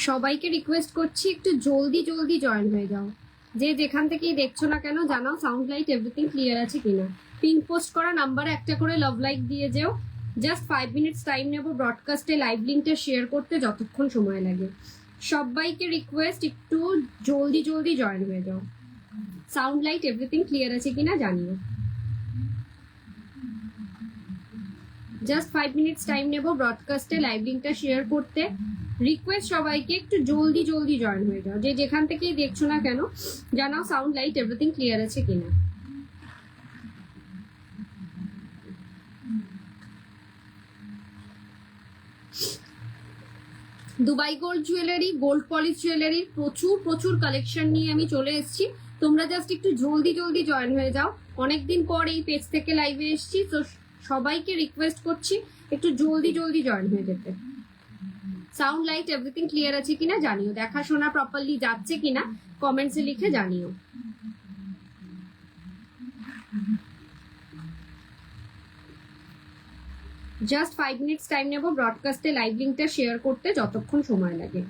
সবাইকে রিকোয়েস্ট করছি একটু জলদি জলদি জয়েন হয়ে যাও। যে যেখান থেকেই দেখছো না কেন জানাও সাউন্ড লাইট এভরিথিং ক্লিয়ার আছে কিনা। পিঙ্ক পোস্ট করা নাম্বারে একটা করে লাভ লাইক দিয়ে যেও। জাস্ট 5 মিনিটস টাইম নেব ব্রডকাস্টে লাইভ লিঙ্কটা শেয়ার করতে, যতক্ষণ সময় লাগে। সবাইকে রিকোয়েস্ট একটু জলদি জলদি জয়েন হয়ে যাও। সাউন্ড লাইট এভরিথিং ক্লিয়ার আছে কিনা জানিও। জাস্ট 5 মিনিটস টাইম নেব ব্রডকাস্টে লাইভ লিঙ্কটা শেয়ার করতে। রিকোয়েস্ট সবাইকে একটু জলদি জলদি জয়েন হয়ে যাও। যে যেখান থেকেই দেখছো না কেন জানাও সাউন্ড লাইট এভরিথিং ক্লিয়ার আছে কিনা। Dubai gold jewellery, gold polish জুয়েলারির প্রচুর প্রচুর কালেকশন নিয়ে আমি চলে এসেছি। তোমরা জাস্ট একটু জলদি জলদি জয়েন হয়ে যাও। অনেকদিন পর এই পেজ থেকে লাইভে এসেছি, তো সবাইকে রিকোয়েস্ট করছি একটু জলদি জলদি জয়েন হয়ে যেতে। সাউন্ড লাইট এভরিথিং ক্লিয়ার আছে কিনা জানিও। দেখাশোনা প্রপারলি যাচ্ছে কিনা কমেন্টসে লিখে জানিও। জাস্ট 5 মিনিটস টাইম নেব ব্রডকাস্টে লাইভ লিঙ্কটা শেয়ার করতে, যতক্ষণ সময় লাগে।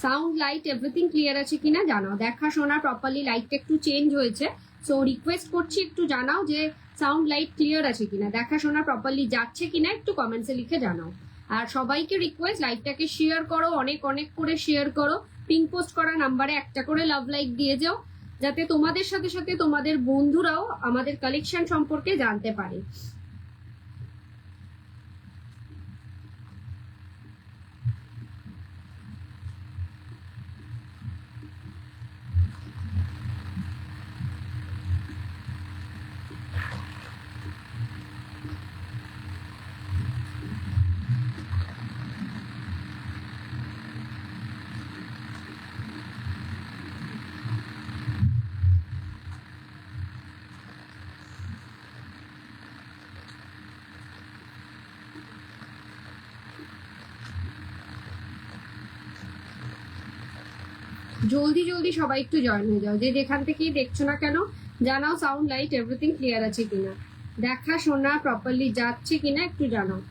সাউন্ড লাইট এভরিথিং ক্লিয়ার আছে কিনা জানাও। দেখাশোনা প্রপারলি লাইটটা একটু চেঞ্জ হয়েছে, সো রিকোয়েস্ট করছি একটু জানাও যে সাউন্ড লাইট ক্লিয়ার আছে কিনা, দেখাশোনা প্রপারলি যাচ্ছে কিনা একটু কমেন্টসে লিখে জানাও। আর সবাইকে রিকোয়েস্ট লাইভটাকে শেয়ার করো, অনেক অনেক করে শেয়ার করো। পিঙ্ক পোস্ট করা নাম্বারে একটা করে লাভ লাইক দিয়ে যাও, যাতে তোমাদের সাথে সাথে তোমাদের বন্ধুরাও আমাদের কালেকশন সম্পর্কে জানতে পারে। জলদি জলদি সবাই একটু জয়েন হয়ে যাও। যে যেখান থেকেই দেখছো না কেন জানাও সাউন্ড লাইট এভরিথিং ক্লিয়ার আছে কিনা, দেখাশোনা প্রপারলি যাচ্ছে কিনা একটু জানাও।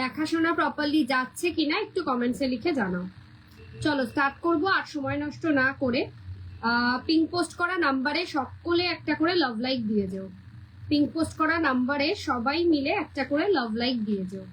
দেখাশোনা প্রপারলি যাচ্ছে কিনা একটু কমেন্টসে লিখে জানাও। চলো স্টার্ট করবো আর সময় নষ্ট না করে। পিঙ্ক পোস্ট করা নাম্বারে সকলে একটা করে লাভ লাইক দিয়ে যাও। পিঙ্ক পোস্ট করা নাম্বারে সবাই মিলে একটা করে লাভ লাইক দিয়ে যাও।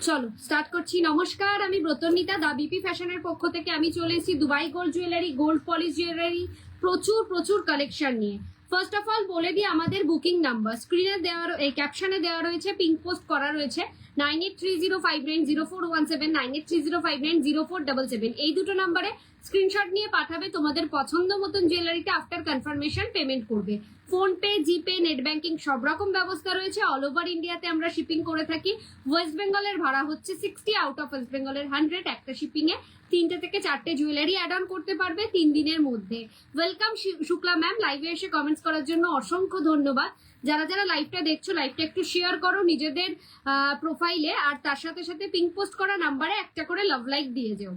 চলো স্টার্ট করছি। নমস্কার, আমি ব্রতনিতা, দা বিপি ফ্যাশনের পক্ষ থেকে আমি চলে এসেছি Dubai gold jewellery, gold polish jewellery প্রচুর প্রচুর কালেকশন নিয়ে। ফার্স্ট অফ অল বলে দিই আমাদের বুকিং নাম্বার স্ক্রিনে দেওয়া, এই ক্যাপশনে দেওয়া রয়েছে, পিঙ্ক পোস্ট করা রয়েছে 9830590417, 9830590477। এই দুটো নাম্বারে স্ক্রিনশট নিয়ে পাঠাবে। তোমাদের পছন্দ মতন জুয়েলারিটা আফটার কনফার্মেশন পেমেন্ট করবে। ফোনপে, জিপে, নেট ব্যাংকিং সব রকম ব্যবস্থা রয়েছে। অল ওভার ইন্ডিয়াতে আমরা শিপিং করে থাকি। ওয়েস্ট বেঙ্গলের ভাড়া হচ্ছে 60, আউট অফ ওয়েস্ট বেঙ্গলের 100। একটা শিপিং এ 3টে থেকে 4টে জুয়েলারি অ্যাড অন করতে পারবে 3 দিনের মধ্যে। ওয়েলকাম শুক্লা ম্যাম, লাইভে এসে কমেন্টস করার জন্য অসংখ্য ধন্যবাদ। যারা যারা লাইভটা দেখছো লাইভটা একটু শেয়ার করো নিজেদের প্রোফাইলে, আর তার সাথে সাথে পিঙ্ক পোস্ট করা নাম্বারে একটা করে লাভ লাইক দিয়ে যাও।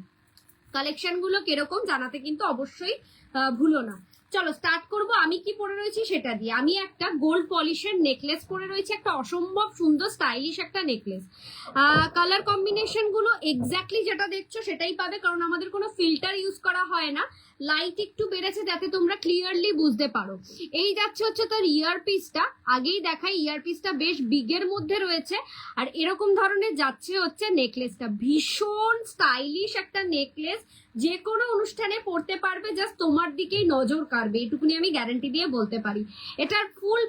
কালেকশন গুলো কিরকম জানাতে কিন্তু অবশ্যই ভুলো না। চলো স্টার্ট করব। আমি কি পরে রয়েছি সেটা দিয়ে। আমি একটা গোল্ড পলিশের নেকলেস পরে রয়েছি, একটা অসম্ভব সুন্দর স্টাইলিশ একটা নেকলেস। কালার কম্বিনেশন গুলো এক্স্যাক্টলি যেটা দেখছো সেটাই পাবে, কারণ আমাদের কোনো ফিল্টার ইউজ করা হয় না। লাইট একটু বেড়েছে যাতে তোমরা ক্লিয়ারলি বুঝতে পারো। এই যাচ্ছে হচ্ছে তার ইয়ারপিসটা, আগেই দেখাই ইয়ারপিসটা বেশ বিগের মধ্যে রয়েছে। আর এরকম ধরনের যাচ্ছে হচ্ছে নেকলেসটা, ভীষণ স্টাইলিশ একটা নেকলেস, যে কোনো অনুষ্ঠানে পড়তে পারবে, জাস্ট তোমার দিকেই নজর কাড়বে, এটুকুনি আমি গ্যারান্টি দিয়ে বলতে পারি। এটার ফুল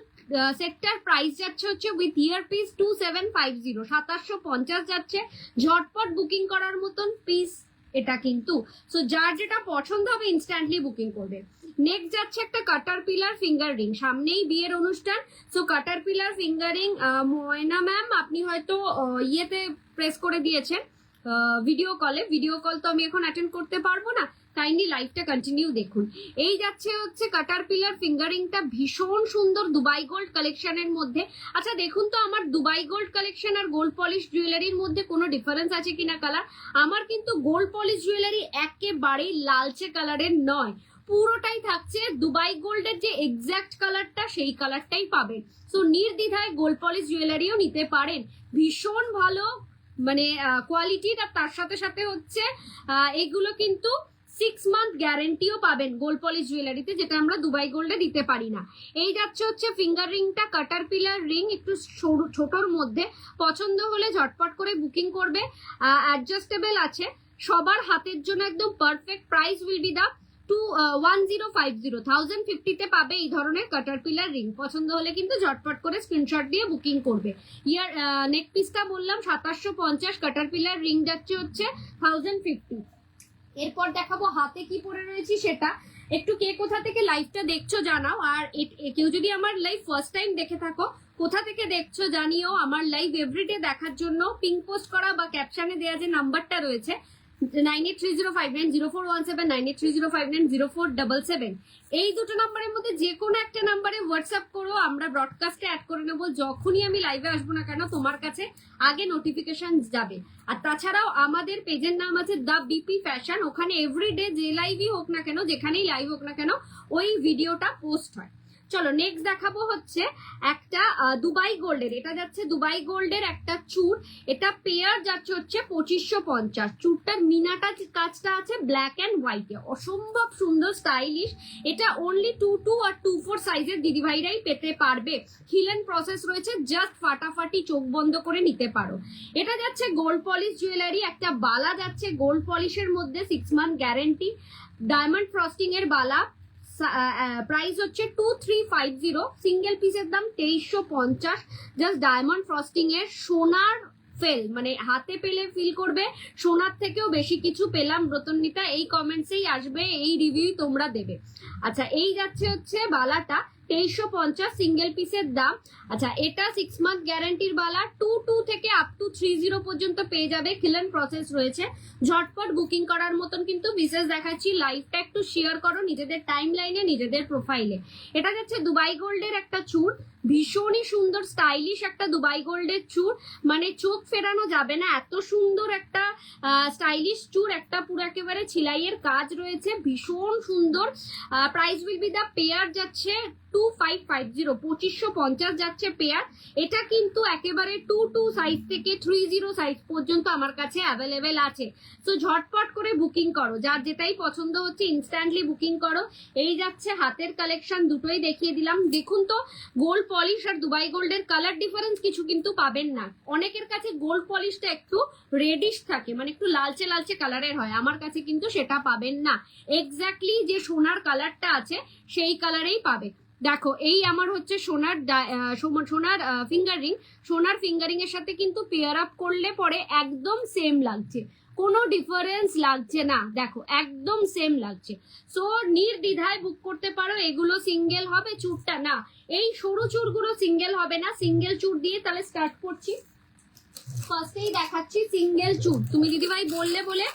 সেটটার প্রাইস যাচ্ছে হচ্ছে উইথ ইয়ারপিস 2750, 2750 যাচ্ছে। ঝটপট বুকিং করার মতন পিস এটা কিন্তু। সো যার যেটা পছন্দ হবে ইনস্ট্যান্টলি বুকিং করবে। নেক্সট যাচ্ছে একটা কাটারপিলার ফিঙ্গার রিং, সামনেই বিয়ের অনুষ্ঠান। সো কাটারপিলার ফিঙ্গার রিং, ময়না ম্যাম আপনি হয়তো ইয়েতে প্রেস করে দিয়েছেন ভিডিও কল তো আমি এখন অ্যাটেন্ড করতে পারবো না, কাইন্ডলি লাইভটা কন্টিনিউ দেখুন। এই যাচ্ছে হচ্ছে কাটারপিলার ফিঙ্গারিংটা, ভীষণ সুন্দর দুবাই গোল্ড কালেকশনের মধ্যে। আচ্ছা দেখুন তো আমার দুবাই গোল্ড কালেকশন আর গোল্ড পলিশ জুয়েলারির মধ্যে কোনো ডিফারেন্স আছে কিনা কালার। আমার কিন্তু গোল্ড পলিশ জুয়েলারি একেবারেই লালচে কালারের নয়, পুরোটাই থাকছে দুবাই গোল্ডের যে এক্সাক্ট কালারটা সেই কালারটাই পাবেন। সো নির্দ্বিধায় গোল্ড পলিশ জুয়েলারিও নিতে পারেন, ভীষণ ভালো মানে কোয়ালিটির। আর তার সাথে সাথে হচ্ছে এগুলো কিন্তু 6 মান্থ গ্যারেন্টিও পাবেন গোল্ড পলিশ জুয়েলারিতে, যেটা আমরা দুবাই গোল্ডে দিতে পারি না। এই যাচ্ছে হচ্ছে ফিঙ্গার রিংটা, কাটারপিলার রিং, একটু ছোটর মধ্যে। পছন্দ হলে ঝটপট করে বুকিং করবে, অ্যাডজাস্টেবল আছে, সবার হাতের জন্য একদম পারফেক্ট। প্রাইস উইল বি দা 1050 তে পাবে এই ধরনের কাটারপিলার রিং। পছন্দ হলে কিন্তু ঝটপট করে স্ক্রিনশট দিয়ে বুকিং করবে। ইয়ার নেক পিসটা বললাম 2750, কাটারপিলার রিং যাচ্ছে হচ্ছে 1050। এরপর দেখাবো হাতে কি পরে রয়েছি সেটা। একটু কে কোথা থেকে লাইভটা দেখছো জানাও, আর কেউ যদি আমার লাইভ ফার্স্ট টাইম দেখে থাকো কোথা থেকে দেখছো জানিও। আমার লাইভ এভরিডে দেখার জন্য পিং পোস্ট করা বা ক্যাপশনে দেওয়া যে নাম্বারটা রয়েছে 9830590417, 9830590477, এই দুটো নাম্বারের মধ্যে যে কোনো একটা নাম্বারে হোয়াটসঅ্যাপ করো, আমরা ব্রডকাস্টে অ্যাড করে নেবো। যখনই আমি লাইভে আসবো না কেন তোমার কাছে আগে নোটিফিকেশন যাবে। আর তাছাড়াও আমাদের পেজের নাম আছে দ্য বিপি ফ্যাশন, ওখানে এভরিডে যে লাইভই হোক না কেন, যেখানেই লাইভ হোক না কেন, ওই ভিডিওটা পোস্ট হয়। চলো নেক্সট দেখাবো হচ্ছে একটা দুবাই গোল্ডের, এটা যাচ্ছে দুবাই গোল্ডের একটা চুর, এটা পেয়ার যাচ্ছে হচ্ছে 2550। চুরটার মিনাটা কাজটা আছে ব্ল্যাক অ্যান্ড হোয়াইটে, অসম্ভব সুন্দর স্টাইলিশ। এটা অনলি 22 আর 24 সাইজের দিদিভাইরাই পেতে পারবে। হিলেন প্রসেস রয়েছে, জাস্ট ফাটাফাটি চোখ বন্ধ করে নিতে পারো। এটা যাচ্ছে গোল্ড পলিশ জুয়েলারি, একটা বালা যাচ্ছে গোল্ড পলিশের মধ্যে 6 মান্থ গ্যারেন্টি, ডায়মন্ড ফ্রস্টিং এর বালা। প্রাইস হচ্ছে 2350, সিঙ্গেল পিসের দাম 2350। জাস্ট ডায়মন্ড ফ্রস্টিং এর সোনার ফেল, মানে হাতে পেলে ফিল করবে সোনার থেকেও বেশি কিছু পেলাম ব্রতন্বিতা, এই কমেন্টসেই আসবে, এই রিভিউ তোমরা দেবে। আচ্ছা এই যাচ্ছে হচ্ছে বালাটা 2350, সিঙ্গেল পিসের দাম। আচ্ছা এটা 6 মান্থ গ্যারান্টির বালা, 22 থেকে আপ টু 30 পর্যন্ত পেয়ে যাবে। খিলেন প্রসেস রয়েছে, ঝটপট বুকিং করার মতন কিন্তু বিশেষ দেখাচ্ছি। লাইভটা একটু শেয়ার করো নিজেদের টাইম লাইনে, নিজেদের প্রোফাইলে। এটা যাচ্ছে দুবাই গোল্ডের একটা চুর, ভীষণই সুন্দর স্টাইলিশ একটা দুবাই গোল্ডের চুর, মানে চোখ ফেরানো যাবে না, এত সুন্দর একটা স্টাইলিশ চুর। একটা পুরো একেবারে ছিলাইয়ের কাজ রয়েছে, ভীষণ সুন্দর। Price will be the pair যাচ্ছে 2550, 2550 যাচ্ছে পেয়ার। এটা কিন্তু একেবারে 22 সাইজ থেকে 30 সাইজ পর্যন্ত আমার কাছে অ্যাভেলেবেল আছে। তো ঝটপট করে বুকিং করো, যার যেটাই পছন্দ হচ্ছে ইনস্ট্যান্টলি বুকিং করো। এই যাচ্ছে হাতের কালেকশন, দুটোই দেখিয়ে দিলাম। দেখুন তো গোল্ড পলিশ আর দুবাই গোল্ডের কালার ডিফারেন্স কিছু কিন্তু পাবেন না। অনেকের কাছে গোল্ড পলিশটা একটু রেডিশ থাকে, মানে একটু লালচে লালচে কালারের হয়, আমার কাছে কিন্তু সেটা পাবেন না। এক্স্যাক্টলি যে সোনার কালারটা আছে সেই কালারেই পাবে। দেখো এই আমার হচ্ছে সোনার ফিঙ্গার রিং, সোনার ফিঙ্গারিং এর সাথে কিন্তু পেয়ার আপ করলে পরে একদম সেম লাগছে, কোনো ডিফারেন্স লাগছে না, দেখো একদম সেম লাগছে। সো নির্দ্বিধায় বুক করতে পারো। এগুলো সিঙ্গেল হবে, চুরটা না, এই সরু চুরগুলো সিঙ্গেল হবে না। সিঙ্গেল চুর দিয়ে তাহলে স্টার্ট করছি। ফার্স্টেই দেখাচ্ছি সিঙ্গেল চুর, তুমি দিদিভাই বললে বলে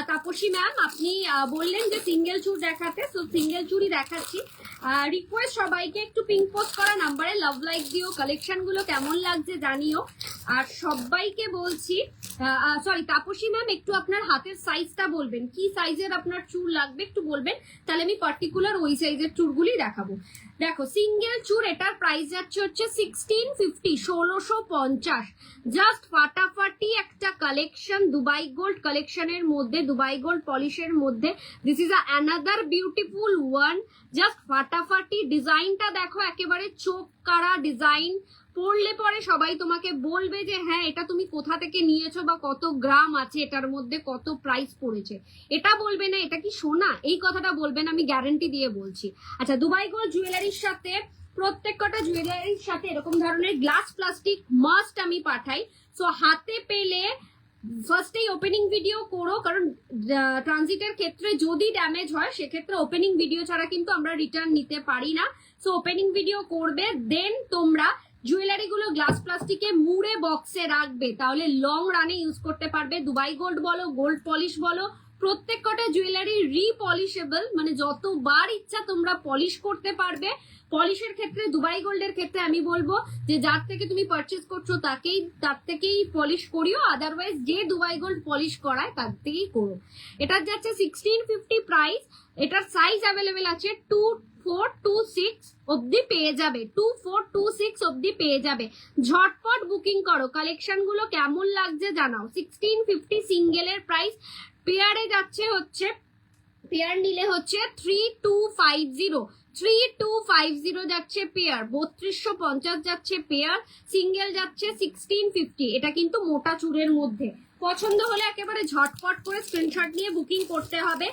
তাপসী ম্যাম আপনি বললেন যে সিঙ্গেল চুর দেখাতে, তো সিঙ্গেল চুরই দেখাচ্ছি। রিকোয়েস্ট সবাইকে একটু পিঙ্ক পোস্ট করা নাম্বারে লাভ লাইক দিও, কালেকশন গুলো কেমন লাগছে জানিও। আর সবাইকে বলছি, সরি তাপসী ম্যাম একটু আপনার হাতের সাইজটা বলবেন, কি সাইজের আপনার চুর লাগবে একটু বলবেন, তাহলে আমি পার্টিকুলার ওই সাইজের চুরগুলি দেখাবো। দেখো সিঙ্গেল চুর, এটার প্রাইস যাচ্ছে হচ্ছে 1650, 1650। জাস্ট ফাটাফাটি একটা আরেকটা কালেকশন দুবাই গোল্ড কালেকশনের মধ্যে, দুবাই গোল্ড পলিশের মধ্যে। This is another beautiful one, just ফাটাফাটি। ডিজাইনটা দেখো, একেবারে চোখ কাড়া ডিজাইন। পড়লে পরে সবাই তোমাকে বলবে যে হ্যাঁ এটা তুমি কোথা থেকে নিয়েছো বা কত গ্রাম আছে এটার মধ্যে, কত প্রাইস পড়েছে। এটা বলবে না এটা কি সোনা, এই কথাটা বলবে না, আমি গ্যারান্টি দিয়ে বলছি। আচ্ছা, দুবাই গোল্ড জুয়েলারির সাথে প্রত্যেক কটা জুয়েলারির সাথে এরকম ধরনের গ্লাস প্লাস্টিক মাস্ট আমি পাঠাই। সো হাতে পেলে ফার্স্টেই ওপেনিং ভিডিও করো, কারণ ট্রানজিটের ক্ষেত্রে যদি ড্যামেজ হয় সেক্ষেত্রে ওপেনিং ভিডিও ছাড়া কিন্তু আমরা রিটার্ন নিতে পারি না। সো ওপেনিং ভিডিও করবে, দেন তোমরা জুয়েলারি গুলো গ্লাস প্লাস্টিকে মুড়ে বক্সে রাখবে, তাহলে লং রানে ইউজ করতে পারবে। দুবাই গোল্ড বলো, গোল্ড পলিশ বলো, প্রত্যেক কটা জুয়েলারি রিপলিশেবল, মানে যতবার ইচ্ছা তোমরা পলিশ করতে পারবে। পলিশের ক্ষেত্রে দুবাই গোল্ডের ক্ষেত্রে আমি বলবো যে যার থেকে তুমি পারচেজ করছো তার থেকেই পলিশ করিও, আদারওয়াইজ যে দুবাই গোল্ড পলিশ করায় তার থেকেই করো। এটার যাচ্ছে 1650 প্রাইস। এটার সাইজ অ্যাভেলেবেল আছে 2426 অব্দি পেয়ে যাবে, 2426 অব্দি পেয়ে যাবে। ঝটপট বুকিং করো। কালেকশন গুলো কেমন লাগছে জানাও। 1650 সিঙ্গেলের প্রাইস, পেয়ারে যাচ্ছে হচ্ছে, পেয়ার নিলে হচ্ছে 3250 যাচ্ছে পেয়ার, 3250 যাচ্ছে পেয়ার, সিঙ্গেল যাচ্ছে 1650। এটা কিন্তু মোটা চুরের মধ্যে। পছন্দ হলে একেবারে ঝটপট করে স্ক্রিনশট নিয়ে বুকিং করতে হবে।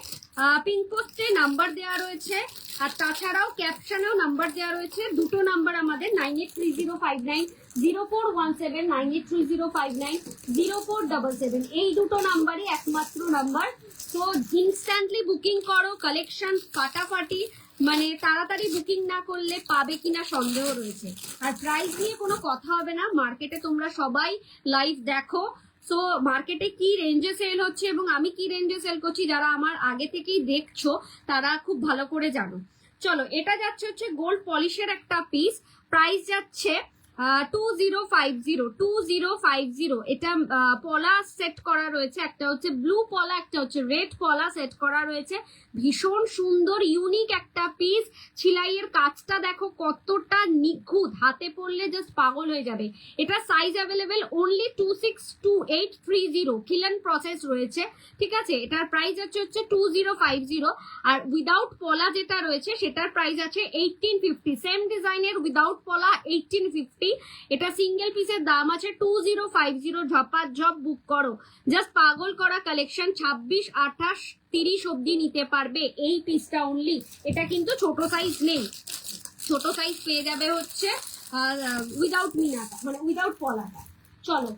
পিঙ্ক পোস্টে নাম্বার দেওয়া রয়েছে, আর তাছাড়াও ক্যাপশনেও নাম্বার দেওয়া রয়েছে। দুটো নাম্বার আমাদের 9830590417, 9830590477, এই দুটো নাম্বারই একমাত্র নাম্বার। তো ইনস্ট্যান্টলি বুকিং করো, কালেকশন ফাটাফাটি, মানে তাড়াতাড়ি বুকিং না করলে পাবে কিনা সন্দেহ রয়েছে। আর প্রাইস নিয়ে কোনো কথা হবে না, মার্কেটে তোমরা সবাই লাইভ দেখো। সো মার্কেটে কি রেঞ্জে সেল হচ্ছে এবং আমি কি রেঞ্জে সেল করছি, যারা আমার আগে থেকেই দেখছো তারা খুব ভালো করে জানো। চলো, এটা যাচ্ছে হচ্ছে গোল্ড পলিশের একটা পিস, প্রাইস যাচ্ছে 2050। এটা পলা সেট করা রয়েছে, একটা হচ্ছে ব্লু পলা, একটা হচ্ছে রেড পলা সেট করা রয়েছে। ভীষণ সুন্দর ইউনিক একটা পিস। ছিলাইয়ের কাজটা দেখো কতটা নিখুঁত, হাতে পড়লে জাস্ট পাগল হয়ে যাবে। এটা সাইজ অ্যাভেলেবেল অনলি 262830, খিলান প্রসেস রয়েছে, ঠিক আছে। এটার প্রাইস হচ্ছে 2050। আর উইদাউট পলা যেটা রয়েছে সেটার প্রাইস আছে 1850। সেম ডিজাইনের উইদাউট পলা 1850। এটা সিঙ্গেল পিসের দাম আছে 2050। ঝপাঝপ বুক করো, জাস্ট পাগল করা কালেকশন। 26, 28, 30 অব্দি নিতে পারবে এই পিসটা অনলি। এটা কিন্তু ছোট সাইজ নেই, ছোট সাইজ পেয়ে যাবে হচ্ছে উইদাউট মিনাটা, মানে উইদাউট পলাটা। চলো,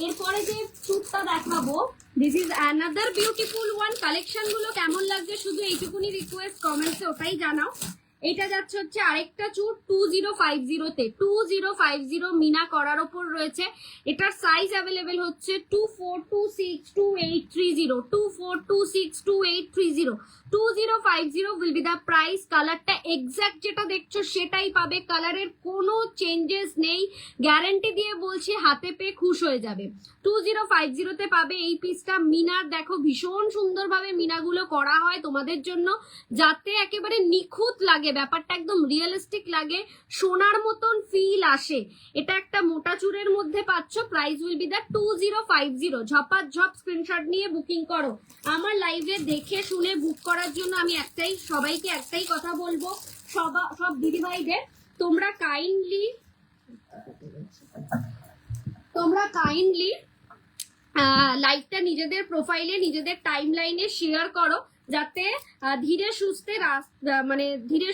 এরপরে যে চুটটা দেখাবো, this is another beautiful one. Collection গুলো কেমন লাগছে শুধু এইটুকুনি রিকোয়েস্ট, কমেন্টসে ওটাই জানাও। এটা যাচ্ছে হচ্ছে আরেকটা চুট 2050 তে, 2050 মিনা করার ওপর রয়েছে। এটার সাইজ অ্যাভেলেবেল হচ্ছে 24262830, 24262830। 2050 উইল বি দ্য প্রাইস। কালারটা এক্সাক্ট যেটা দেখছো সেটাই পাবে, কালারের কোনো চেঞ্জেস নেই, গ্যারান্টি দিয়ে বলছি, হাতে পেয়ে খুশ হয়ে যাবে। 2050 তে পাবে এই পিসটা। মিনার দেখো ভীষণ সুন্দরভাবে মিনাগুলো করা হয় তোমাদের জন্য, যাতে একেবারে নিখুঁত লাগে, ব্যাপারটা একদম রিয়েলিস্টিক লাগে, সোনার মতন ফিল আসে। এটা একটা মোটা চুরের মধ্যে পাচ্ছ। Price will be the 2050। ঝপাঝপ স্ক্রিনশট নিয়ে বুকিং করো। আমার লাইভে দেখে শুনে বুক করার জন্য আমি সবাইকে একটাই কথা বলবো, সব দিদিভাইদের, তোমরা কাইন্ডলি লাইভটা নিজেদের প্রোফাইলে, নিজেদের টাইম লাইনে শেয়ার করো, যাতে ধীরে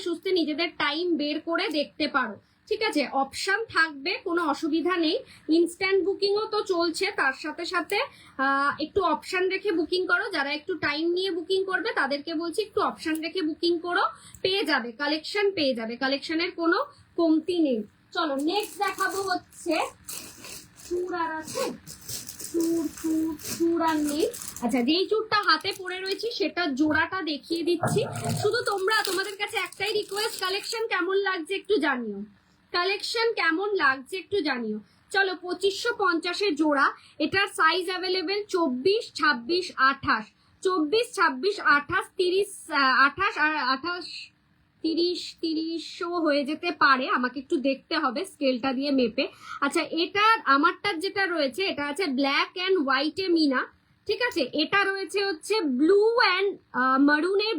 সুস্থে নিজেদের টাইম বের করে দেখতে পারো, ঠিক আছে। অপশন থাকবে, কোনো অসুবিধা নেই। ইনস্ট্যান্ট বুকিংও তো চলছে, তার সাথে সাথে একটু অপশন রেখে বুকিং করো। যারা একটু টাইম নিয়ে বুকিং করবে তাদেরকে বলছি একটু অপশন রেখে বুকিং করো, পেয়ে যাবে কালেকশন, পেয়ে যাবে। কালেকশনের কোনো কমতি নেই। চলো, নেক্সট দেখাবো হচ্ছে চুর। আর আছে চুর আর নেই। আচ্ছা, যেই চুরটা হাতে পরে রয়েছি সেটা জোড়াটা দেখিয়ে দিচ্ছি। শুধু তোমাদের কাছে একটাই রিকোয়েস্ট, কালেকশন কেমন লাগছে একটু জানিও, কালেকশন কেমন লাগছে একটু জানিও। চলো, 2550 জোড়া। এটার সাইজ অ্যাভেলেবেল 24, 26, 28, 24, 26, 28, 30, 28 আর 28, 30 হয়ে যেতে পারে, আমাকে একটু দেখতে হবে স্কেলটা দিয়ে মেপে। আচ্ছা, এটা আমারটার যেটা রয়েছে এটা আছে ব্ল্যাক অ্যান্ড হোয়াইটে মিনা, ঠিক আছে। এটা রয়েছে হচ্ছে ব্লু অ্যান্ড মারুনে,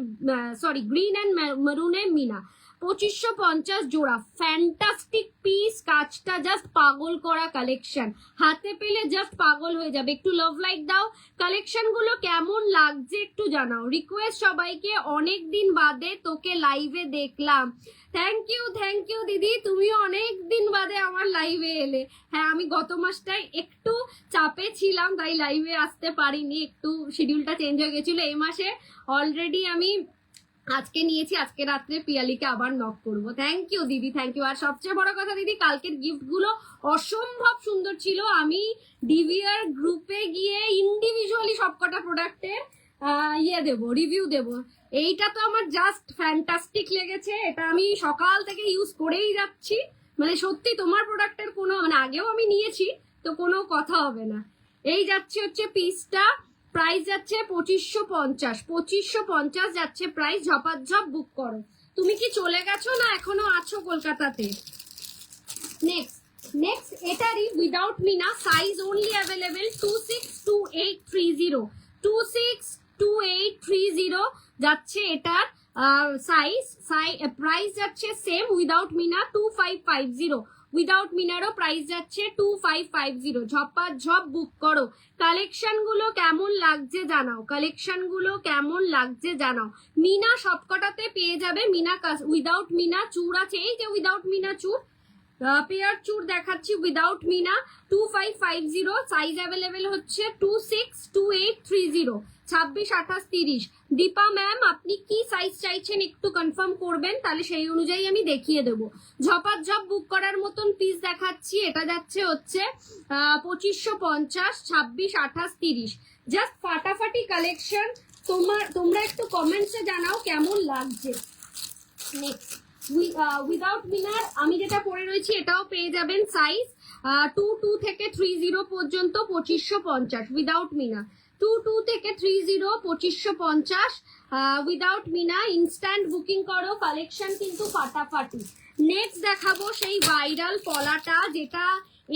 সরি গ্রিন অ্যান্ড মারুনে মিনা, 2550 জোড়া। ফ্যান্টাস্টিক পিস, কাজটা জাস্ট পাগল করা কালেকশন, হাতে পেলে জাস্ট পাগল হয়ে যাবে। একটু লাভ লাইক দাও, কালেকশন গুলো কেমন লাগছে একটু জানাও। রিকোয়েস্ট সবাইকে, অনেক দিন বাদে তোকে লাইভে দেখলাম। থ্যাংক ইউ দিদি, তুমিও অনেক দিন বাদে আমার লাইভে এলে। হ্যাঁ, আমি গত মাসটায় একটু চাপে ছিলাম, তাই লাইভে আসতে পারিনি, একটু শিডিউলটা চেঞ্জ হয়ে গেছিল। এই মাসে অলরেডি আমি আজকে নিয়েছি, আজকে রাত্রে পিয়ালিকে আবার নক করবো। থ্যাংক ইউ দিদি, থ্যাংক ইউ। আর সবচেয়ে বড় কথা দিদি, কালকের গিফট গুলো অসম্ভব সুন্দর ছিল। আমি ডিভিআর গ্রুপে গিয়ে ইন্ডিভিজুয়ালি সবকটা প্রোডাক্টের দেবো, রিভিউ দেবো। এইটা তো আমার জাস্ট ফ্যান্টাস্টিক লেগেছে, এটা আমি সকাল থেকে ইউজ করেই যাচ্ছি। মানে সত্যি তোমার প্রোডাক্টের কোনো, মানে আগেও আমি নিয়েছি, তো কোনো কথা হবে না। এই যাচ্ছে হচ্ছে পিসটা, প্রাইস যাচ্ছে 2550 যাচ্ছে প্রাইস। ঝপাঝপ বুক করো। তুমি কি চলে গেছো না এখনো আছো কলকাতাতে? নেক্সট এটারই উইদাউট মিনা, সাইজ অনলি অ্যাভেলেবেল 262830, 262830 যাচ্ছে এটার সাইজ। প্রাইস যাচ্ছে সেম, উইদাউট মিনা 2550, উইদাউট মিনারও প্রাইস যাচ্ছে 2550। ঝপাঝপ বুক করো। কালেকশন গুলো কেমন লাগছে জানাও, কালেকশন গুলো কেমন লাগছে জানাও। মিনা সবকটাতে পেয়ে যাবে, মিনা উইদাউট মিনা চূড় আছে, এই যে উইদাউট মিনা চূড়, পেয়ার চূড় দেখাচ্ছি উইদাউট মিনা 2550, সাইজ অ্যাভেলেবেল হচ্ছে 262830, 26, 28, 30। দীপা ম্যাম, আপনি কি সাইজ চাইছেন একটু কনফার্ম করবেন, তাহলে সেই অনুযায়ী আমি দেখিয়ে দেবো। ঝপাঝপ বুক করার মতন পিস দেখাচ্ছি। এটা যাচ্ছে হচ্ছে 2550, 26, 28, 30, জাস্ট ফাটাফাটি কালেকশন। তোমরা একটু কমেন্টসে জানাও কেমন লাগছে। নেক্সট উইদাউট মিনার আমি যেটা পরে রয়েছি এটাও পেয়ে যাবেন, সাইজ 22 থেকে 30 পর্যন্ত 2550, উইদাউট মিনা 22 থেকে 30, 2550 উইদাউট মিনা। ইনস্ট্যান্ট বুকিং করো, কালেকশন কিন্তু ফাটাফাটি। নেক্সট দেখাবো সেই ভাইরাল পলাটা, যেটা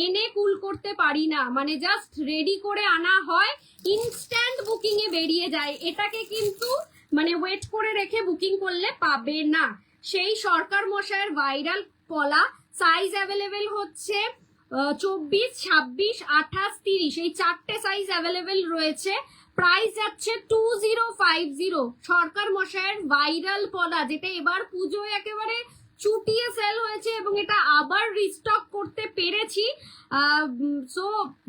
এনে কুল করতে পারি না, মানে জাস্ট রেডি করে আনা হয়, ইনস্ট্যান্ট বুকিং এ বেরিয়ে যায়। এটাকে কিন্তু মানে ওয়েট করে রেখে বুকিং করলে পাবে না। সেই সরকার মশাইয়ের ভাইরাল পলা, সাইজ অ্যাভেলেবেল হচ্ছে 24, 26, 28, 30, এই চারটে সাইজ অ্যাভেলেবেল রয়েছে। প্রাইস যাচ্ছে 2050, সরকার মশাইয়ের ভাইরাল পলা, যেটা এবার পুজোয় একেবারে চুটিয়ে সেল হয়েছে এবং এটা আবার রিস্টক করতে পেরেছি। সো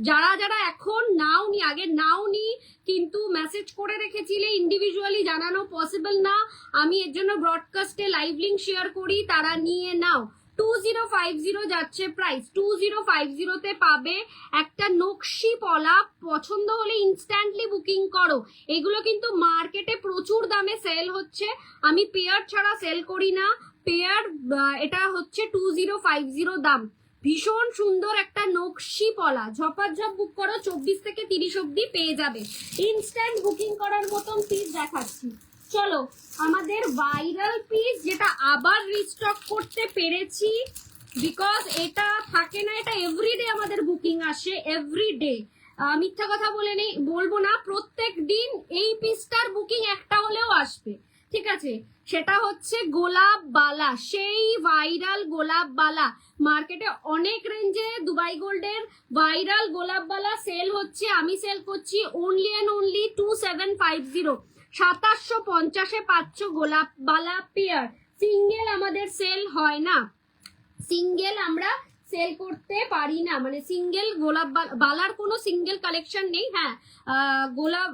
যারা যারা এখন নাওনি, আগে নাওনি কিন্তু মেসেজ করে রেখেছিলে, ইন্ডিভিজুয়ালি জানানো পসিবল না, আমি এর জন্য ব্রডকাস্টে লাইভ লিঙ্ক শেয়ার করি, তারা নিয়ে নাও। 2050 যাচ্ছে প্রাইস, 2050 তে পাবে একটা নকশি পলা। পছন্দ হলে ইনস্ট্যান্টলি বুকিং করো। এগুলো কিন্তু মার্কেটে প্রচুর দামে সেল হচ্ছে, আমি পেয়ার ছাড়া সেল করি না। পেয়ার এটা হচ্ছে 2050 দাম। ভীষণ সুন্দর একটা নকশি পলা, ঝপাঝপ বুক করো, 24 থেকে 30 অব্দি পেয়ে যাবে। ইনস্ট্যান্ট বুকিং করার মতন পিস দেখাচ্ছি। চলো, আমাদের ভাইরাল পিস যেটা আবার রিস্টক করতে পেরেছি, বিকজ এটা থাকে না, এটা এভরিডে আমাদের বুকিং আসে, এভরিডে। মিথ্যা কথা বলবো না, প্রত্যেক দিন এই পিসটার বুকিং একটা হলেও আসবে, ঠিক আছে। সেটা হচ্ছে গোলাপ বালা, সেই ভাইরাল গোলাপ বালা। মার্কেটে অনেক রেঞ্জে দুবাই গোল্ডের ভাইরাল গোলাপ বালা সেল হচ্ছে, আমি সেল করছি অনলি অ্যান্ড অনলি 2750, 2750 পাচ্ছ গোলাপ বালা পেয়ার। সিঙ্গেল আমাদের সেল হয় না, সিঙ্গেল আমরা সেল করতে পারি না, মানে সিঙ্গেল গোলাপ বালার কোনো সিঙ্গেল কালেকশন নেই। হ্যাঁ, গোলাপ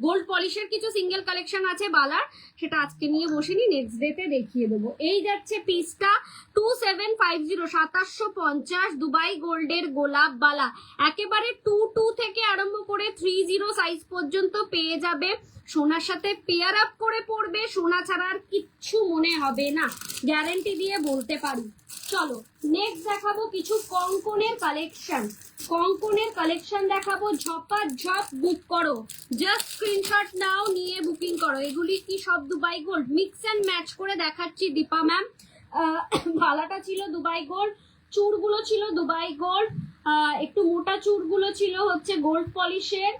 গোল্ড পলিশের কিছু সিঙ্গেল কালেকশন আছে বালার, সেটা আজকে নিয়ে বসিনি, নেক্সট ডেতে দেখিয়ে দেবো। এই যাচ্ছে পিসটা 2750, 2750 দুবাই গোল্ডের গোলাপ বালা। একেবারে 22 থেকে আরম্ভ করে 30 সাইজ পর্যন্ত পেয়ে যাবে। সোনার সাথে পেয়ার আপ করে পড়বে, সোনা ছাড়া আর কিচ্ছু মনে হবে না, গ্যারেন্টি দিয়ে বলতে পারি। চলো নেক্সট দেখাবো কিছু কঙ্কনের কালেকশন দেখাবো। ঝপাঝপ বুক করো, জাস্ট স্ক্রিনশট নাও, নিয়ে বুকিং করো। এগুলি কি সব Dubai gold, mix and match করে দেখাচ্ছি দীপা ম্যাম। ভালাটা ছিল দুবাই গোল্ড, চূড়গুলো ছিল দুবাই গোল্ড, একটু মোটা চূড়গুলো ছিল হচ্ছে গোল্ড পলিশের।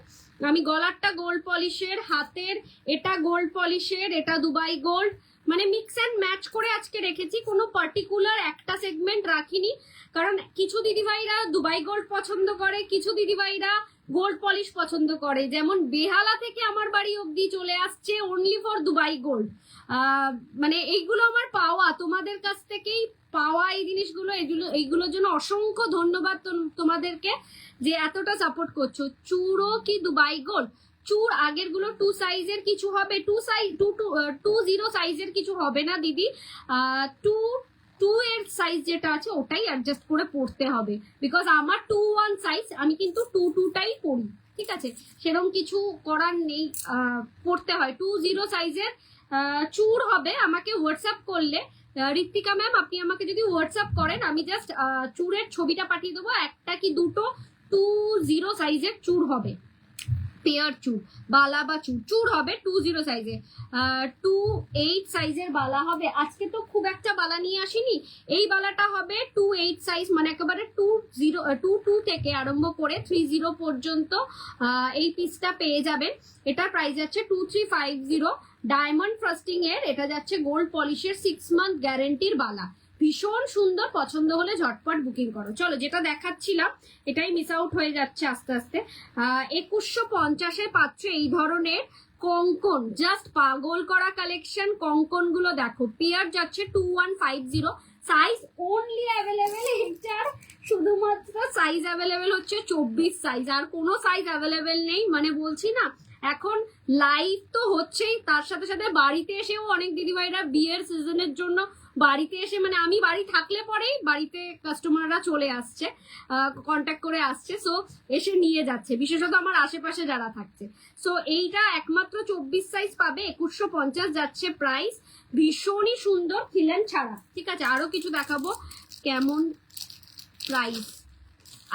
আমি গলারটা গোল্ড পলিশের, হাতের এটা গোল্ড পলিশের, এটা দুবাই গোল্ড, মানে মিক্স অ্যান্ড ম্যাচ করে আজকে রেখেছি। কোনো পার্টিকুলার একটা সেগমেন্ট রাখিনি, কারণ কিছু দিদিভাইরা দুবাই গোল্ড পছন্দ করে, কিছু দিদিভাইরা গোল্ড পলিশ পছন্দ করে। যেমন বেহালা থেকে আমার বাড়ি অবধি চলে আসছে অনলি ফর দুবাই গোল্ড। মানে এইগুলো আমার পাওয়া, তোমাদের কাছ থেকেই পাওয়া এই জিনিসগুলো। এইগুলোর জন্য অসংখ্য ধন্যবাদ তোমাদেরকে যে এতটা সাপোর্ট করছো। চূড়ো কি দুবাই গোল্ড, চূড় আগের গুলো 2 সাইজের কিছু হবে, 2 সাইজের কিছু হবে না দিদি। 2 এর সাইজ যেটা আছে ওটাই অ্যাডজাস্ট করে পড়তে হবে, বিকজ আমার 2-1 সাইজ, আমি কিন্তু 2-2টাই পড়ি, ঠিক আছে? সেরকম কিছু করার নেই, পড়তে হয়। 2-0 সাইজের চূড় হবে। আমাকে হোয়াটসঅ্যাপ করলে, ঋত্বিকা ম্যাম আপনি আমাকে যদি হোয়াটসঅ্যাপ করেন, আমি জাস্ট চূড়ের ছবিটা পাঠিয়ে দেবো। একটা কি দুটো 2-0 সাইজের চূড় হবে, পেয়ার চূড়, বালা বা চূড় হবে 2-0 সাইজে। 2-8 সাইজের বালা হবে। আজকে তো খুব একটা বালা নিয়ে আসিনি, এই বালাটা হবে 2-8 সাইজ, মানে একেবারে 2-2 থেকে আরম্ভ করে 3-0 পর্যন্ত এই পিসটা পেয়ে যাবেন। এটার প্রাইস যাচ্ছে 2350। ডায়মন্ড ফ্রস্টিং এর, এটা যাচ্ছে গোল্ড পলিশের 6 মান্থ গ্যারেন্টির বালা। ভীষণ সুন্দর, পছন্দ হলে ঝটপট বুকিং করো। চলো যেটা দেখাচ্ছিলাম এটাই মিস আউট হয়ে যাচ্ছে আস্তে আস্তে। 2150-এ পাচ্ছ এই ধরনের কঙ্কন, জাস্ট পাগল করা কালেকশন। কঙ্কন গুলো দেখো, পেয়ার যাচ্ছে 2150, সাইজ অনলি অ্যাভেলেবেল এইটার, শুধুমাত্র সাইজ অ্যাভেলেবেল হচ্ছে 24 সাইজ, আর কোনো সাইজ অ্যাভেলেবেল নেই। মানে বলছি না, এখন লাইভ তো হচ্ছেই, তার সাথে সাথে বাড়িতে এসেও অনেক দিদিভাইরা বিয়ের সিজনের জন্য বাড়িতে এসে, মানে আমি বাড়ি থাকলে পরেই বাড়িতে কাস্টমাররা চলে আসছে, কন্ট্যাক্ট করে আসছে, সো এসে নিয়ে যাচ্ছে, বিশেষত আমার আশেপাশে যারা থাকছে। সো এইটা একমাত্র 24 সাইজ পাবে, 2150 যাচ্ছে প্রাইস। ভীষণই সুন্দর, খিলেন ছাড়া, ঠিক আছে? আরো কিছু দেখাবো কেমন প্রাইস।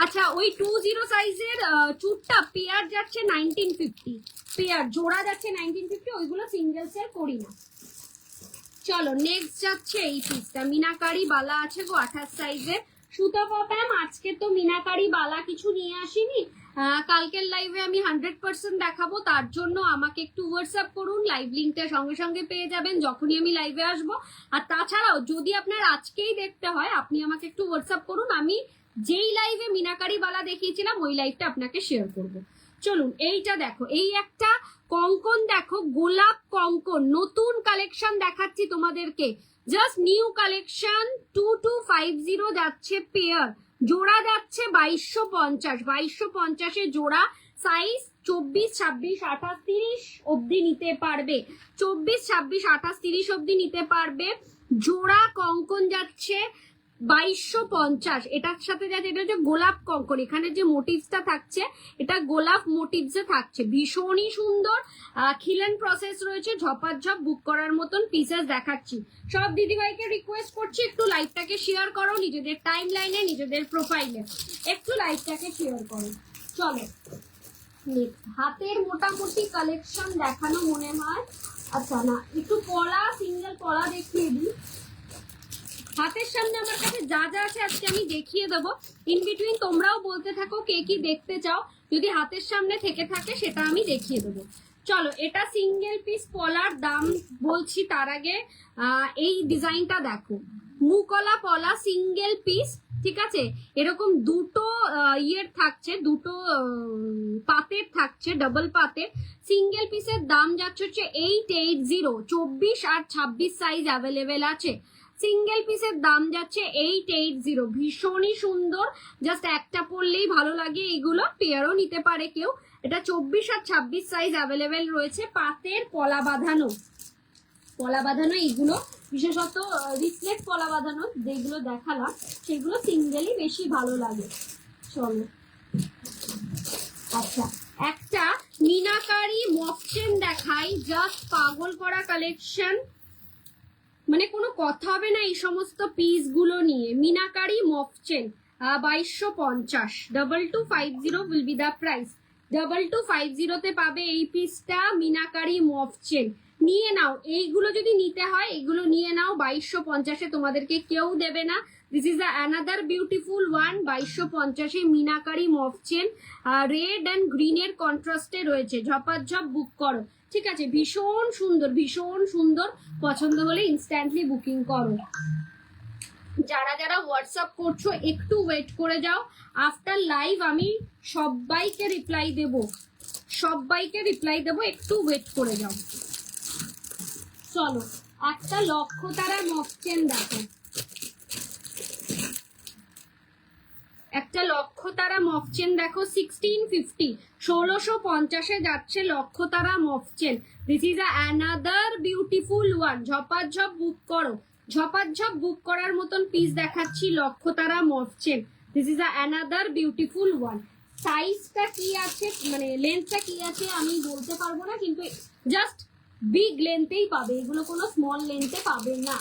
আচ্ছা, ওই 20 সাইজের চুটটা পেয়ার যাচ্ছে 1950, পেয়ার জোড়া যাচ্ছে 1950, ওইগুলো সিঙ্গেল সেল করি না। চলো নেক্সট যাচ্ছে এই পিসটা, মিনাকারি বালা আছে গো 28 সাইজের। সুতপা ম্যাম আজকে তো মিনাকারি বালা কিছু নিয়ে আসিনি, কালকের লাইভে আমি 100% দেখাবো, তার জন্য আমাকে একটু হোয়াটসঅ্যাপ করুন, লাইভ লিঙ্কটা সঙ্গে সঙ্গে পেয়ে যাবেন যখনই আমি লাইভে আসবো। আর তাছাড়াও যদি আপনার আজকেই দেখতে হয়, আপনি আমাকে একটু হোয়াটসঅ্যাপ করুন, আমি যেই লাইভে মিনাকারি বালা দেখিয়েছিলাম ওই লাইভটা আপনাকে শেয়ার করবো। চলুন এইটা দেখো, এই একটা কঙ্কন দেখো, গোলাপ কঙ্কন, নতুন কালেকশন দেখাচ্ছি তোমাদেরকে, জাস্ট নিউ কালেকশন। 2250 যাচ্ছে পেয়ার, জোড়া যাচ্ছে 2250 জোড়া। সাইজ 24, 26, 28, 30 অব্দি নিতে পারবে, 24, 26, 28, 30 অব্দি নিতে পারবে। জোড়া কঙ্কন যাচ্ছে 2250। এটার সাথে যাচ্ছে, এটা হচ্ছে গোলাপ কঙ্কন, এখানে যে মোটিভসটা থাকছে এটা গোলাপ মোটিভসে থাকছে, ভীষণই সুন্দর। খিলেন প্রসেস রয়েছে, ঝপাঝপ বুক করার মতন পিসেস দেখাচ্ছি। সব দিদিভাইকে রিকোয়েস্ট করছি একটু লাইভটাকে শেয়ার করো, নিজেদের টাইম লাইনে, নিজেদের প্রোফাইলে একটু লাইভটাকে শেয়ার করো। চলো হাতের মোটামুটি কালেকশন দেখানো মনে হয়। আচ্ছা না, একটু পলা, সিঙ্গেল পলা দেখিয়ে দিই। হাতের সামনে আমার কাছে যা যা আছে আজকে আমি দেখিয়ে দেবো, ইন বিটুইন তোমরাও বলতে থাকো কে কি দেখতে চাও, যদি হাতের সামনে থেকে থাকে সেটা আমি দেখিয়ে দেবো। চলো এটা সিঙ্গেল পিস পলার দাম বলছি, তার আগে এই ডিজাইনটা দেখো, মুকলা পলা সিঙ্গেল পিস, ঠিক আছে? এরকম দুটো ইয়ের থাকছে, দুটো পাতের থাকছে, ডাবল পাতের। সিঙ্গেল পিসের দাম যাচ্ছে হচ্ছে 880, 24 আর 26 সাইজ অ্যাভেলেবেল আছে। সিঙ্গেল পিসের দাম যাচ্ছে 880, ভীষণই সুন্দর, জাস্ট একটা পরলেই ভালো লাগে এগুলো, পেয়ারও নিতে পারে কেউ। এটা 24 আর 26 সাইজ অ্যাভেলেবেল রয়েছে। পাতের পলা বাঁধানো এইগুলো, বিশেষত রিফ্লেক্ট পলা বাঁধানো যেগুলো দেখালাম সেগুলো সিঙ্গেলই বেশি ভালো লাগে। চলো আচ্ছা, একটা মিনাকারি মফচেন দেখাই, জাস্ট পাগল করা কালেকশন। মানে কোনো কথা হবে না এই সমস্ত পিস গুলো নিয়ে। মিনাকারি মফ chain 2250, 2250 will be the price. 2250 পাবে এই পিসটা মিনাকারি মফ চেন। নিয়ে নাও, এইগুলো যদি নিতে হয় এগুলো নিয়ে নাও। 2250 তোমাদেরকে কেউ দেবে না। This is another beautiful one. 2250 মিনাকারি মফ চেন, রেড অ্যান্ড গ্রিনের কন্ট্রাস্টে রয়েছে। ঝপাঝপ বুক করো, ঠিক আছে? ভীষণ সুন্দর, ভীষণ সুন্দর। পছন্দ হলে ইনস্ট্যান্টলি বুকিং করো। যারা যারা হোয়াটসঅ্যাপ করছো একটু ওয়েট করে যাও। আফটার লাইভ আমি সবাইকে রিপ্লাই দেব, সবাইকে রিপ্লাই দেব, একটু ওয়েট করে যাও। চলো একটা লক্ষ্য তারা মফ চেন দেখো, একটা লক্ষ্য তারা মফ চেন দেখো। 1650, 1650 যাচ্ছে লক্ষ্য তারা মফ chain. This is another beautiful one. ঝপাঝপ বুক করো, ঝপাঝপ বুক করার মতন পিস দেখাচ্ছি লক্ষ্য তারা মফ chain. This is another beautiful one. সাইজটা কি আছে, মানে লেন্থটা কি আছে আমি বলতে পারবো না, কিন্তু জাস্ট বিগ লেন্থেই পাবে, এগুলো কোনো স্মল লেন্থে পাবে না।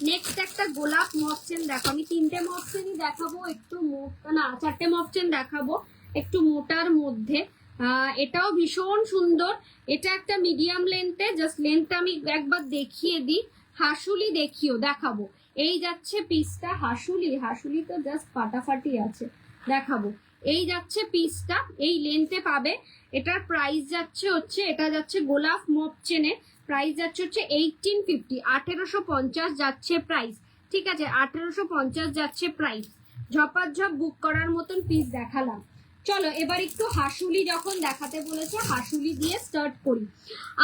নেক্সট একটা গোলাপ মফ চেন দেখো। আমি 3টে মফ চেনই দেখাবো, একটু মোটা, না 4টে মফ চেন দেখাবো একটু মোটার মধ্যে। এটাও ভীষণ সুন্দর। এটা একটা মিডিয়াম লেন্থে, জাস্ট লেন্থটা আমি একবার দেখিয়ে দিই। হাসুলি দেখাবো। এই যাচ্ছে পিসটা হাসুলি, হাসুলি তো জাস্ট ফাটাফাটি আছে, দেখাবো। এই যাচ্ছে পিসটা, এই লেন্থে পাবে। এটার প্রাইস যাচ্ছে হচ্ছে, এটা যাচ্ছে গোলাপ মফ চেনে, প্রাইস যাচ্ছে হচ্ছে 1850, 1850 যাচ্ছে প্রাইস, ঠিক আছে? 1850 যাচ্ছে প্রাইস। ঝপাঝপ বুক করার মতন পিস দেখালাম। চলো এবার একটু হাসুলি যখন দেখাতে বলেছে, হাসুলি দিয়ে স্টার্ট করি।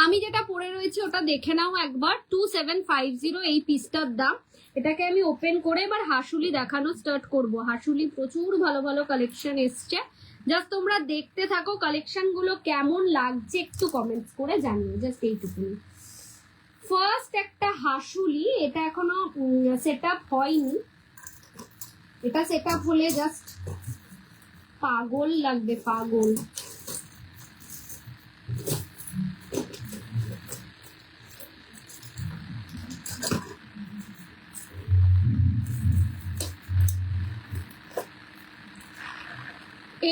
আমি যেটা পরে রয়েছে ওটা দেখে নাও একবার। 2750 এই পিসটার দাম। এটাকে আমি ওপেন করে এবার হাসুলি দেখানো স্টার্ট করব। হাসুলি প্রচুর ভালো ভালো কালেকশন এসছে, জাস্ট তোমরা দেখতে থাকো কালেকশন গুলো কেমন লাগছে একটু কমেন্টস করে জানিও, জাস্ট এইটুকুনি। ফার্স্ট একটা হাসুলি, এটা এখনো সেট আপ হয়নি, এটা সেট আপ হলে জাস্ট পাগল লাগবে, পাগল।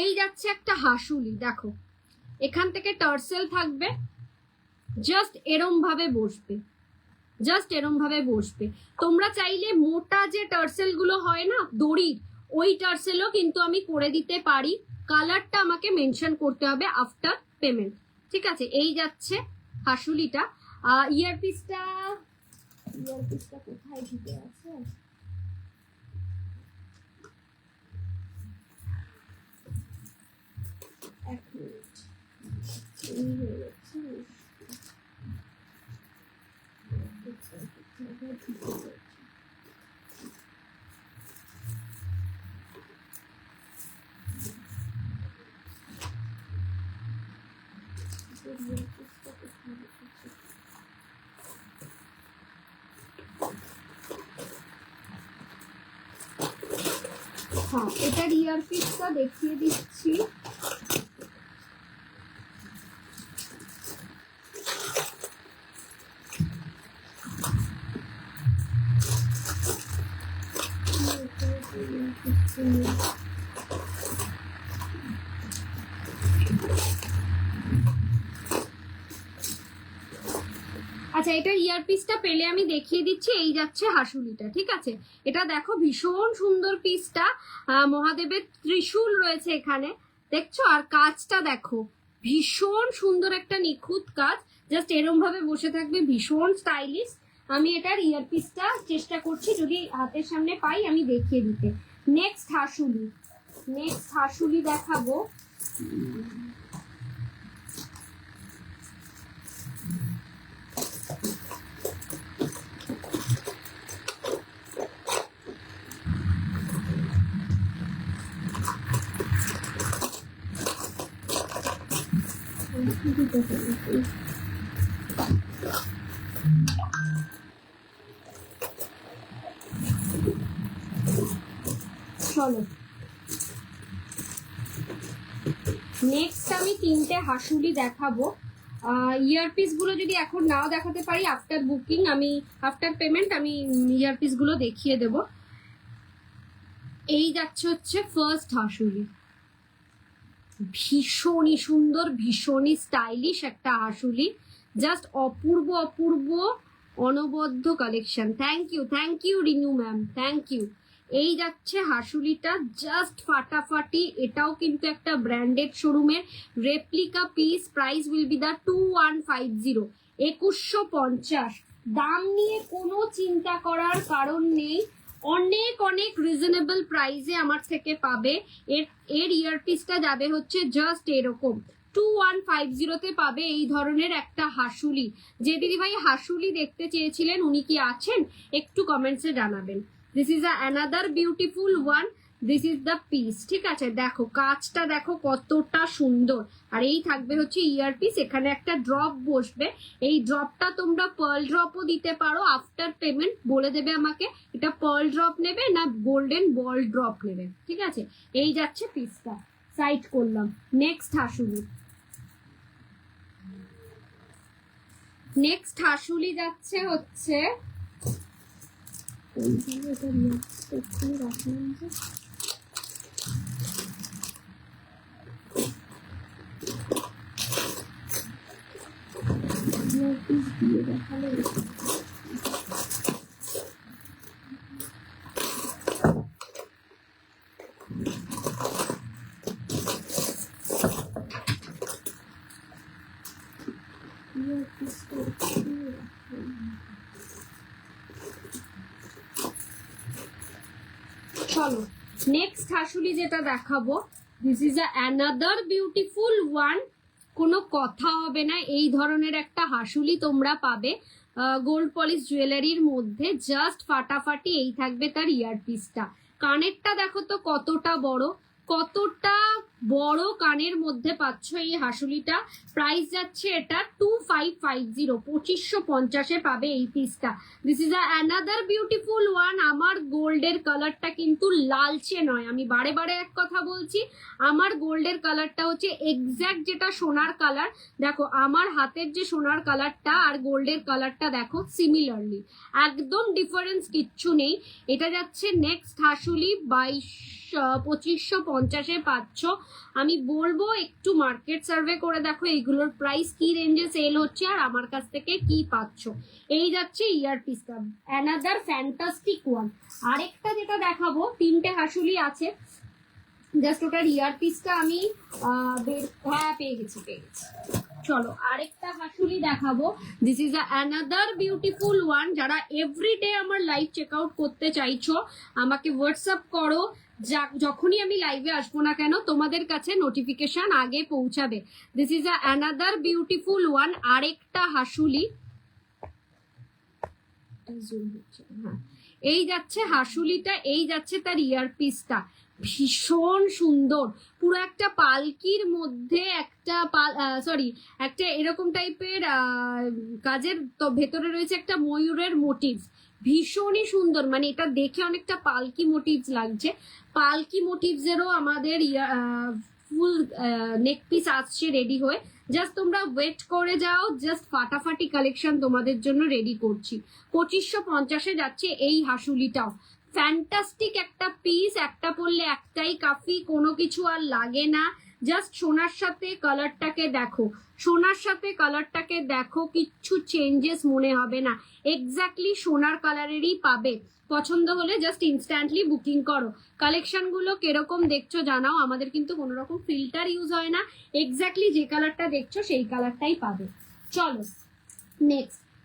এই যাচ্ছে একটা হাসুলি দেখো, এখান থেকে টার্সেল থাকবে, জাস্ট এরম ভাবে বসবে, জাস্ট এরম ভাবে বসবে। তোমরা চাইলে মোটা যে টার্সেল গুলো হয় না দড়ির, ওই টার্সেলও কিন্তু আমি করে দিতে পারি। কালারটা আমাকে মেনশন করতে হবে আফটার পেমেন্ট, ঠিক আছে? এই যাচ্ছে হাসুলিটা। ইয়ারপিসটা কোথায় ঢুকে আছে? এক মিনিট, হ্যাঁ এটার ইয়ারপিসটা দেখিয়ে দিচ্ছি। আচ্ছা এটার ইয়ারপিসটা পেলে আমি দেখিয়ে দিচ্ছি। এই যাচ্ছে হাসুলিটা, ঠিক আছে? এটা দেখো ভীষণ সুন্দর পিসটা, মহাদেবের ত্রিশূল রয়েছে এখানে, দেখছো? আর কাজটা দেখো, ভীষণ সুন্দর একটা নিখুঁত কাজ, জাস্ট এরম ভাবে বসে থাকবে, ভীষণ স্টাইলিশ। আমি এটার ইয়ারপিসটা চেষ্টা করছি যদি হাতের সামনে পাই আমি দেখিয়ে দিতে। নেক্সট হাসুলি দেখাবো। চলো নেক্সট আমি 3টে হাসুলি দেখাবো। ইয়ারপিস গুলো যদি এখন নাও দেখাতে পারি, আফটার বুকিং আমি আফটার পেমেন্ট আমি ইয়ারপিস গুলো দেখিয়ে দেব। এই যাচ্ছে হচ্ছে ফার্স্ট হাসুলি, ভীষণই সুন্দর, ভীষণই স্টাইলিশ একটা হাসুলি, জাস্ট অপূর্ব অপূর্ব অনবদ্য collection. Thank you Rinu ma'am, thank you. এই যাচ্ছে হাসুলিটা, জাস্ট ফাটাফাটি। এটাও কিন্তু একটা ব্র্যান্ডেড শোরুমের replica piece. Price will be the 2150, 2150। দাম নিয়ে কোনো চিন্তা করার কারণ নেই, অনেক অনেক রিজনেবল প্রাইসে আমার থেকে পাবে। এর ইয়ারপিসটা যাবে হচ্ছে জাস্ট এরকম 2150-তে পাবে এই ধরনের একটা হাসুলি। যে দিদিভাই হাসুলি দেখতে চেয়েছিলেন উনি কি আছেন একটু কমেন্টসে জানাবেন। This is another beautiful one, this is the piece. ঠিক আছে, দেখো কাজটা দেখো কতটা সুন্দর। আর এই থাকবে হচ্ছে ইয়ারপিস, এখানে একটা ড্রপ বসবে। এই ড্রপটা তোমরা পার্ল ড্রপও দিতে পারো, আফটার পেমেন্ট বলে দেবে আমাকে এটা পার্ল ড্রপ নেবে না গোল্ডেন বল ড্রপ নেবে। ঠিক আছে, এই যাচ্ছে পিসটা, সাইড করলাম। নেক্সট হাসুলি, নেক্সট হাসুলি যাচ্ছে হচ্ছে চলো নেক্সট হাসুলি যেটা দেখাবো, this is another beautiful one. কোনো কথা হবে না, এই ধরনের একটা হাসুলি তোমরা পাবে গোল্ড পলিশ জুয়েলারির মধ্যে, জাস্ট ফাটাফাটি। এই থাকবে তার ইয়ারপিসটা। কানেরটা দেখো তো কতটা বড়, কতটা বড় কানের মধ্যে পাচ্ছ এই হাসুলিটা। প্রাইস যাচ্ছে এটা 2550, 2550-এ পাবে এই পিসটা। This is another beautiful one. আমার গোল্ডের কালারটা কিন্তু লালচে নয়, আমি বারে বারে এক কথা বলছি, আমার গোল্ডের কালারটা হচ্ছে এক্স্যাক্ট যেটা সোনার কালার। দেখো আমার হাতের যে সোনার কালারটা আর গোল্ডের কালারটা দেখো সিমিলারলি, একদম ডিফারেন্স কিচ্ছু নেই। এটা যাচ্ছে নেক্সট হাসুলি 2550-এ পাচ্ছ। আমি বলবো একটু মার্কেট সার্ভে করে দেখো এইগুলোর প্রাইস কি রেঞ্জে সেল হচ্ছে আর আমার কাছ থেকে কি পাচ্ছ। এই যাচ্ছে ইয়ারপিসটা, অ্যানাদার ফ্যান্টাস্টিক ওয়ান। আরেকটা যেটা দেখাবো, তিনটে হাসুলি আছে, জাস্ট ওটার ইয়ারপিসটা আমি পেয়ে গেছি। চলো আরেকটা হাসুলি দেখাবো, this is another beautiful one. যারা এভরিডে আমার লাইভ চেক আউট করতে চাইছো আমাকে হোয়াটসঅ্যাপ করো, যখনই আমি লাইভে আসবো না কেন তোমাদের কাছে নোটিফিকেশন আগে পৌঁছাবে। This is another beautiful one. আরেকটা হাসুলি, হ্যাঁ এই যাচ্ছে হাসুলিটা, এই যাচ্ছে তার ইয়ারপিসটা, ভীষণ সুন্দর। পুরো একটা পালকির মধ্যে একটা একটা এরকম টাইপের কাজের তো ভেতরে রয়েছে একটা ময়ূরের মোটিভস, ভীষণই সুন্দর। মানে এটা দেখে অনেকটা পালকি মোটিভস লাগছে। পালকি মোটিভসেরও আমাদের ফুল নেক পিস আসছে রেডি হয়ে, জাস্ট তোমরা ওয়েট করে যাও, জাস্ট ফাটাফাটি কালেকশন তোমাদের জন্য রেডি করছি। 2550-এ যাচ্ছে এই হাসুলিটাও, ফ্যান্টাস্টিক একটা পিস। একটা পরলে একটাই কাফি, কোনো কিছু আর লাগে না। জাস্ট সোনার সাথে কালারটাকে দেখো, সোনার সাথে কালারটাকে দেখো, কিচ্ছু চেঞ্জেস মনে হবে না, এক্স্যাক্টলি সোনার কালারেরই পাবে। পছন্দ হলে জাস্ট ইনস্ট্যান্টলি বুকিং করো। কালেকশন গুলো কিরকম দেখছো জানাও, আমাদের কিন্তু কোনো রকম ফিল্টার ইউজ হয় না, এক্স্যাক্টলি যে কালারটা দেখছো সেই কালারটাই পাবে। চলো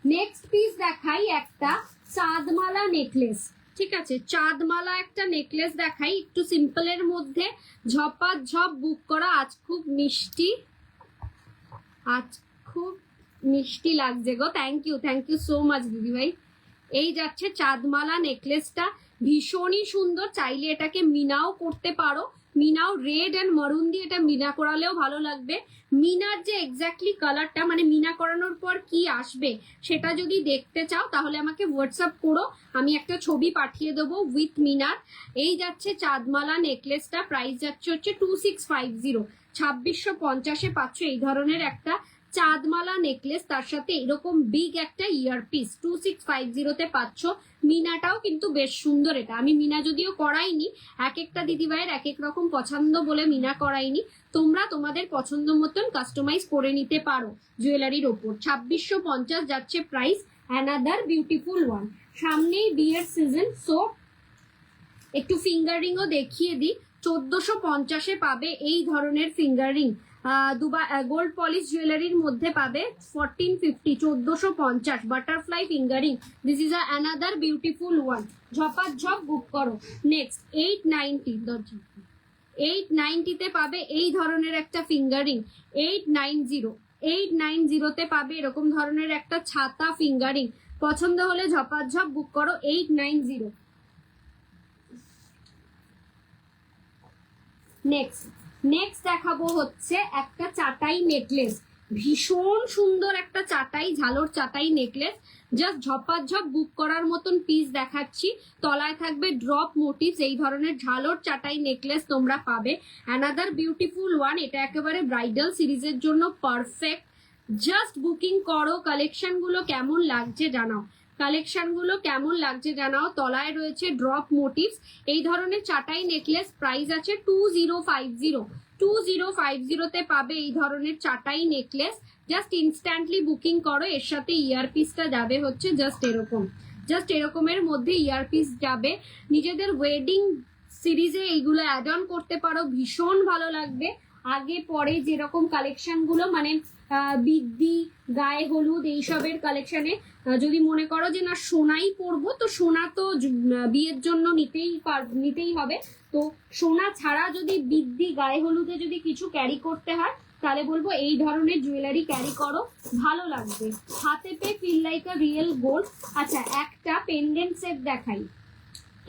নেক্সট পিস দেখাই, একটা চাঁদমালা নেকলেস। ঠিক আছে, চাঁদমালা একটা নেকলেস দেখাই, একটু সিম্পলের মধ্যে, ঝপাঝপ বুক করা। আজ খুব মিষ্টি লাগছে গো। থ্যাংক ইউ সো মাচ দিদি ভাই। এই যাচ্ছে চাঁদমালা নেকলেসটা, ভীষণই সুন্দর। চাইলে এটাকে মিনাও করতে পারো, মিনাও রেড অ্যান্ড মারুন দিয়ে এটা মিনা করালেও ভালো লাগবে। মিনার যে এক্স্যাক্টলি কালারটা, মানে মিনা করানোর পর কি আসবে সেটা যদি দেখতে চাও তাহলে আমাকে হোয়াটসঅ্যাপ করো, আমি একটা ছবি পাঠিয়ে দেবো উইথ মিনার। এই যাচ্ছে চাঁদমালা নেকলেসটা, প্রাইস যাচ্ছে হচ্ছে 2650, 2650-এ পাচ্ছ এই ধরনের একটা চাঁদমালা নেকলেস, তার সাথে এরকম বিগ একটা ইয়ারপিস 2650-তে পাচ্ছ। মিনাটাও কিন্তু বেশ সুন্দর। এটা আমি মিনা যদিও করাইনি, এক একটা দিদিভাইয়ের এক এক রকম পছন্দ বলে মিনা করাইনি, তোমরা তোমাদের পছন্দ মতন কাস্টমাইজ করে নিতে পারো জুয়েলারির ওপর। 2650 যাচ্ছে প্রাইস। Another beautiful one. সামনেই বিয়ের সিজন, সো একটু ফিঙ্গার রিংও দেখিয়ে দিই। 1450-এ পাবে এই ধরনের finger ring. Dubai gold polish জুয়েলারির মধ্যে পাবে 1450, 1450 butterfly finger ring. This is another beautiful one. ঝপাঝপ বুক করো। নেক্সট 890, 890-তে পাবে এই ধরনের একটা ফিঙ্গারিং। 890-তে পাবে এরকম ধরনের একটা ছাতা ফিঙ্গারিং। পছন্দ হলে ঝপাঝপ বুক করো। 890। নেক্সট দেখাবো হচ্ছে একটা চাটাই নেকলেস। ভীষণ সুন্দর একটা চাটাই, ঝালর চাটাই নেকলেস। জাস্ট ঝপাঝপ বুক করার মতন পিস দেখাচ্ছি। তলায় থাকবে ড্রপ মোটিভস। এই ধরনের ঝালর চাটাই নেকলেস তোমরা পাবে। Another beautiful one. এটা একেবারে ব্রাইডাল সিরিজের জন্য পারফেক্ট। জাস্ট বুকিং করো। কালেকশন গুলো কেমন লাগছে জানাও, তলায় রয়েছে ড্রপ মোটিভস। এই ধরনের চাটাই নেকলেস প্রাইস আছে 2050। 2050-তে পাবে এই ধরনের চাটাই নেকলেস। জাস্ট ইনস্ট্যান্টলি বুকিং করো। এর সাথে ইয়ারপিসটা যাবে হচ্ছে জাস্ট এরকমের মধ্যে ইয়ারপিস যাবে। নিজেদের ওয়েডিং সিরিজে এইগুলো অ্যাড অন করতে পারো, ভীষণ ভালো লাগবে। আগে পরে যেরকম কালেকশন গুলো মানে বিদ্যি, গায়ে হলুদ, এইসবের কালেকশনে যদি মনে করো যে না সোনাই পরবো, তো সোনা তো বিয়ের জন্য নিতেই হবে। তো সোনা ছাড়া যদি বিদ্যি, গায়ে হলুদে যদি কিছু ক্যারি করতে হয়, তাহলে বলবো এই ধরনের জুয়েলারি ক্যারি করো, ভালো লাগবে। হাতে পে feel like a real gold. আচ্ছা, একটা পেন্ডেন্ট সেট দেখাই।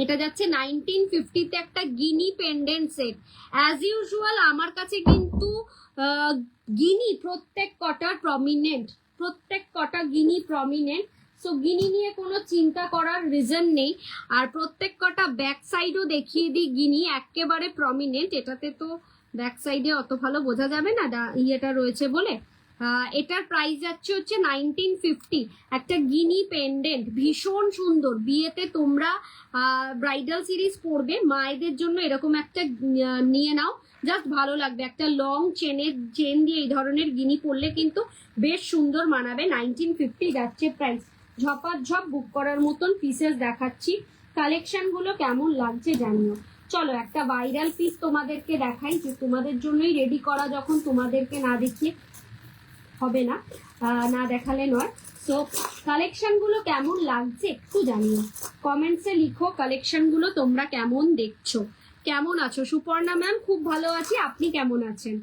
এটা যাচ্ছে 1950-তে একটা guinea pendant set. As usual আমার কাছে কিন্তু গিনি প্রত্যেক কটা গিনি প্রমিনেন্ট। সো গিনি নিয়ে কোনো চিন্তা করার রিজন নেই। আর প্রত্যেক কটা ব্যাক সাইডও দেখিয়ে দিই, গিনি একেবারে প্রমিনেন্ট। এটাতে তো ব্যাক সাইডে অত ভালো বোঝা যাবে না ইয়েটা রয়েছে বলে। এটার প্রাইস যাচ্ছে হচ্ছে 1950। একটা গিনি পেন্ডেন্ট, ভীষণ সুন্দর। বিয়েতে তোমরা ব্রাইডাল সিরিজ পরবে, মায়েদের জন্য এরকম একটা নিয়ে নাও, জাস্ট ভালো লাগবে। একটা লং চেন দিয়ে এই ধরনের গিনি পরলে কিন্তু বেশ সুন্দর মানাবে। 1950 যাচ্ছে প্রাইস। ঝপাঝপ বুক করার মতন পিসেস দেখাচ্ছি। কালেকশন গুলো কেমন লাগছে জানিও। চলো একটা ভাইরাল পিস তোমাদেরকে দেখাই, যে তোমাদের জন্যই রেডি করা, যখন তোমাদেরকে না দেখিয়ে হবে না, না দেখালে নয়। সো কালেকশন গুলো কেমন লাগছে একটু জানিও, কমেন্টসে লিখো কালেকশন গুলো তোমরা কেমন দেখছো, কেমন আছো। সুপর্ণা ম্যাম, খুব ভালো আছি, আপনি কেমন আছেন?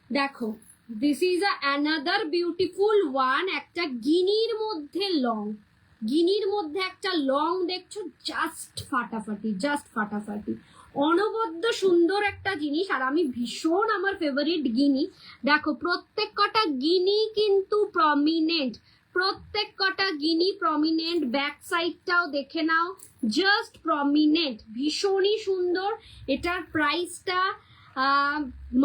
দেখো, this is another beautiful one. একটা গিনির মধ্যে একটা লং দেখছো, জাস্ট ফাটাফাটি, অনবদ্য সুন্দর একটা জিনিস। আর আমি ভীষণ, আমার ফেভারিট গিনি। দেখো, প্রত্যেক কটা গিনি কিন্তু প্রমিনেন্ট। ব্যাক সাইডটাও দেখে নাও, জাস্ট প্রমিনেন্ট, ভীষণই সুন্দর। এটার প্রাইসটা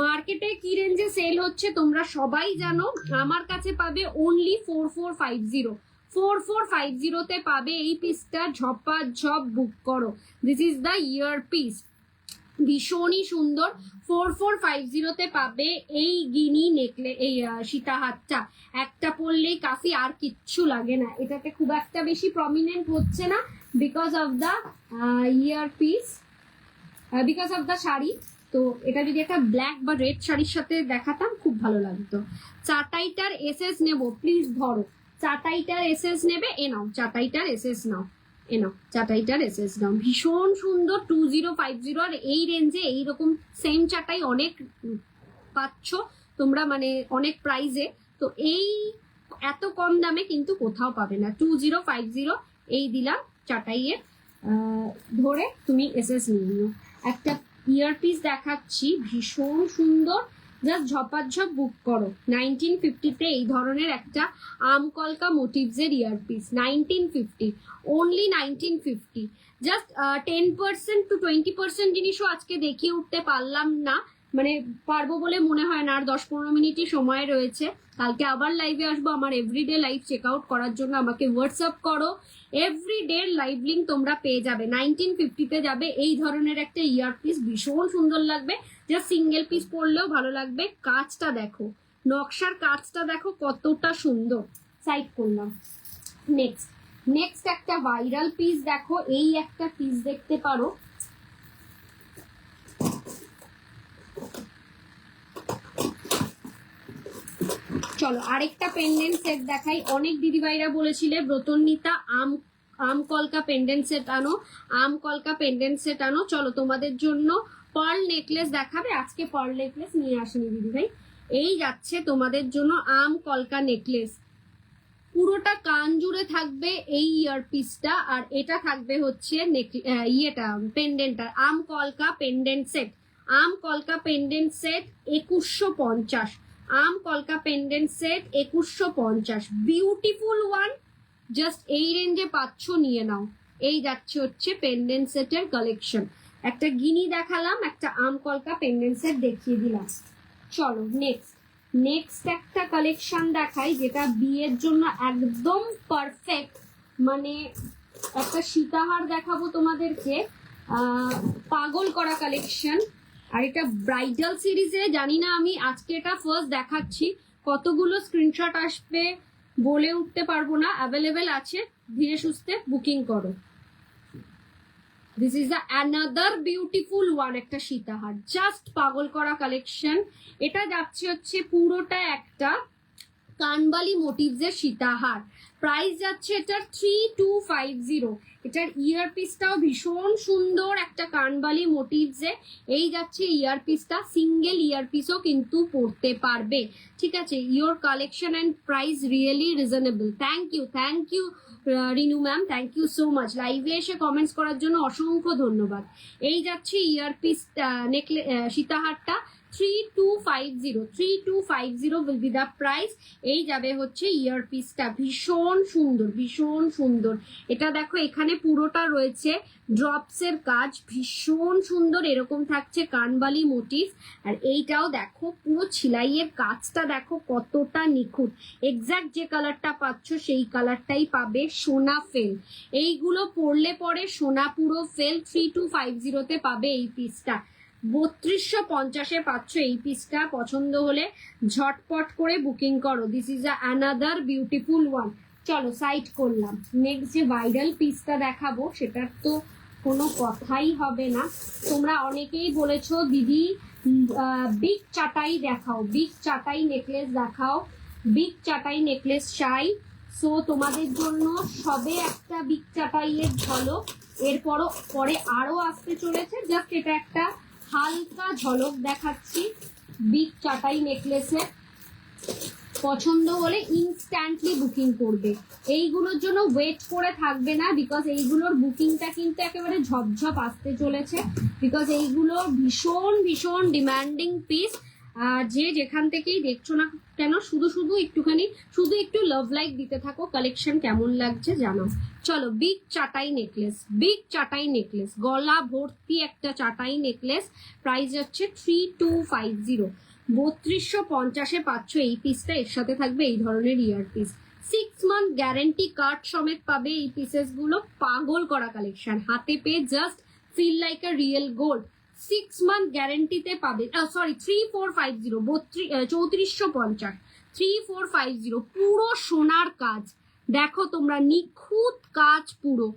মার্কেটে কি রেঞ্জে সেল হচ্ছে তোমরা সবাই জানো। আমার কাছে পাবে অনলি 4450-তে পাবে এই পিসটা। ঝপাঝপ বুক করো। This is the year piece, ভীষণই সুন্দর। 4450-তে পাবে এই গিনি এই সীতাহারটা। একটা পরলেই কাফি, আর কিচ্ছু লাগে না। এটাতে খুব একটা বেশি প্রমিনেন্ট হচ্ছে না because of the year piece, because of the sari. তো এটা যদি একটা ব্ল্যাক বা রেড শাড়ির সাথে দেখাতাম খুব ভালো লাগতো। চাটাইটার এসএস নেবো, প্লিজ ধরো। চাটাইটার এসএস নেবে, চাটাইটার এসএস নাও। ভীষণ সুন্দর। 2050 আর এই রেঞ্জে এইরকম সেম চাটাই অনেক পাচ্ছ তোমরা, মানে অনেক প্রাইজে। তো এই এত কম দামে কিন্তু কোথাও পাবে না। 2050 এই দিলাম চাটাইয়ের, ধরে তুমি এসএস নিয়ে নিও। একটা ইয়ারপিস দেখাচ্ছি, ভীষণ সুন্দর, জাস্ট ঝপাঝপ বুক করো। 1950-তে এই ধরনের একটা আমকলকা মোটিভসের ইয়ারপিস। 1950, অনলি 1950। জাস্ট 10% to 20% জিনিসও আজকে দেখিয়ে উঠতে পারলাম না, মানে পারবো বলে মনে হয় না, আর 10-15 মিনিটই সময় রয়েছে। কালকে আবার লাইভে আসবো আমার এভরিডে লাইভ চেক আউট করার জন্য। আমাকে হোয়াটসঅ্যাপ করো, এভরিডে লাইভ লিঙ্ক তোমরা পেয়ে যাবে। 1950-তে যাবে। এই ধরনের একটা ইয়ারপিস ভীষণ সুন্দর লাগবে, যা সিঙ্গেল পিস পরলেও ভালো লাগবে। কাজটা দেখো, নকশার কাজটা দেখো কতটা সুন্দর। সাইড করলাম। নেক্সট একটা ভাইরাল পিস দেখো, এই একটা পিস দেখতে পারো। চলো আরেকটা পেন্ডেন্ট সেট দেখাই। অনেক দিদিভাইরা বলেছিলে ব্রতন্বিতা আম কলকা পেন্ডেন্ট সেট আনো, আম কলকা পেন্ডেন্ট সেট আনো। চলো তোমাদের জন্য পার্ল নেকলেস দেখাবে। আজকে পার্ল নেকলেস নিয়ে আসেনি দিদিভাই। এই যাচ্ছে তোমাদের জন্য আম কলকা নেকলেস। পুরোটা কান জুড়ে থাকবে এই ইয়ারপিসটা, আর এটা থাকবে হচ্ছে ইয়েটা পেন্ডেন্টটা। আম কলকা পেন্ডেন্ট সেট, আম কলকা পেন্ডেন্ট সেট 2150। আম কলকা pendant set 2150। Beautiful one, just এই রেঞ্জে পাচ্ছ, নিয়ে নাও। এই যাচ্ছে হচ্ছে পেন্ডেন্ট সেটের কালেকশন। একটা গিনি দেখালাম, একটা আম কলকা পেন্ডেন্ট সেট দেখিয়ে দিলাম। চলো নেক্সট একটা কালেকশন দেখাই, যেটা বিয়ের জন্য একদম পারফেক্ট। মানে একটা সীতাহার দেখাবো তোমাদেরকে, পাগল করা কালেকশন। আর এটা ব্রাইডাল সিরিজে, জানি না আমি আজকে এটা ফার্স্ট দেখাচ্ছি, কতগুলো স্ক্রিনশট আসবে বলে উঠতে পারবো না। অ্যাভেলেবেল আছে, ধীরে সুস্থে বুকিং করো। This is another beautiful one, একটা সীতাহার, জাস্ট পাগল করা কালেকশন। এটা যাচ্ছে হচ্ছে পুরোটা একটা কানবালি মোটিভস এর সীতাহার। প্রাইস যাচ্ছে এটার 3250। এটার ইয়ারপিসটাও ভীষণ সুন্দর, একটা কানবালি মোটিভস এ। এই যাচ্ছে ইয়ারপিসটা, সিঙ্গেল ইয়ারপিসও কিন্তু পড়তে পারবে। ঠিক আছে, your collection and price really reasonable. Thank you Rinu ma'am, thank you so much. লাইভে এসে কমেন্টস করার জন্য অসংখ্য ধন্যবাদ। এই যাচ্ছে ইয়ারপিস সীতাহারটা 3250 will be the price। এই যাবে হচ্ছে ইয়ারপিসটা, ভীষণ সুন্দর। এটা দেখো, এখানে পুরোটা রয়েছে ড্রপস এর কাজ, ভীষণ সুন্দর। এরকম থাকছে কানবালি মোটিভ। আর এইটাও দেখো, পুরো ছিলাইয়ের কাজটা দেখো কতটা নিখুঁত। এক্স্যাক্ট যে কালারটা পাচ্ছ সেই কালারটাই পাবে। সোনা ফেল, এইগুলো পরলে পরে সোনা পুরো ফেল। 3250-তে পাবে এই পিসটা। 3250-এ পাচ্ছ এই পিসটা। পছন্দ হলে ঝটপট করে বুকিং করো। This is another beautiful one. চলো সাইড করলাম। নেক্সট যে ভাইরাল পিসটা দেখাবো, সেটার তো কোনো কথাই হবে না। তোমরা অনেকেই বলেছো দিদি বিগ চাটাই দেখাও, বিগ চাটাই নেকলেস দেখাও, বিগ চাটাই নেকলেস চাই। সো তোমাদের জন্য সবে একটা বিগ চাটাইয়ের ঝলক, এরপরও পরে আরো আসতে চলেছে। জাস্ট এটা একটা হালকা ঝলক দেখাচ্ছি বিগ চাটাই নেকলেসের। পছন্দ হলে ইনস্ট্যান্টলি বুকিং করবে। এইগুলোর জন্য ওয়েট করে থাকবে না, বিকজ এইগুলোর বুকিংটা কিন্তু একেবারে ঝপঝপ আসতে চলেছে। বিকজ এইগুলো ভীষণ ডিমান্ডিং পিস। যে যেখান থেকেই দেখছো না কেন, একটু লাভ লাইক দিতে থাকো। কালেকশন কেমন লাগছে জানাও। চলো বিগ চাটাই নেকলেস, গলা ভর্তি একটা চাটাই নেকলেস। প্রাইস হচ্ছে 3250। 3250-এ পাচ্ছ এই পিসটা। এর সাথে থাকবে এই ধরনের ইয়ারপিস। 6 মান্থ গ্যারেন্টি কার্ড সমেত পাবে এই পিসেস গুলো। পাগল করা কালেকশন, হাতে পেয়ে just feel like a real gold. 6 month গ্যারেন্টিতে পাবে। 3450, 3450, 3450। পুরো সোনার কাজ দেখো তোমরা, নিখুঁত কাজ পুরো।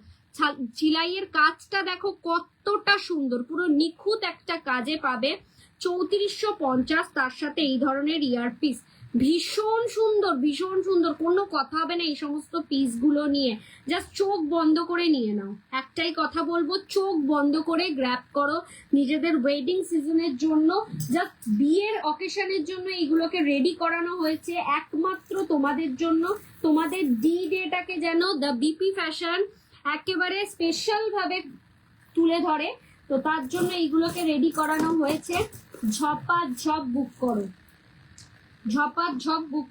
ঝিলাইয়ের কাজটা দেখো কতটা সুন্দর, পুরো নিখুঁত একটা কাজে পাবে। 3450, তার সাথে এই ধরনের ইয়ারপিস। ভীষণ সুন্দর, কোনো কথা হবে না এই সমস্ত পিসগুলো নিয়ে। জাস্ট চোখ বন্ধ করে নিয়ে নাও। একটাই কথা বলবো, চোখ বন্ধ করে গ্র্যাব করো। নিজেদের ওয়েডিং সিজনের জন্য, জাস্ট বিয়ের অকেশনের জন্য এইগুলোকে রেডি করানো হয়েছে একমাত্র তোমাদের জন্য। তোমাদের ডি ডেটাকে যেন দ্য বিপি ফ্যাশন একেবারে স্পেশাল ভাবে তুলে ধরে, তো তার জন্য এইগুলোকে রেডি করানো হয়েছে। ঝপাঝপ বুক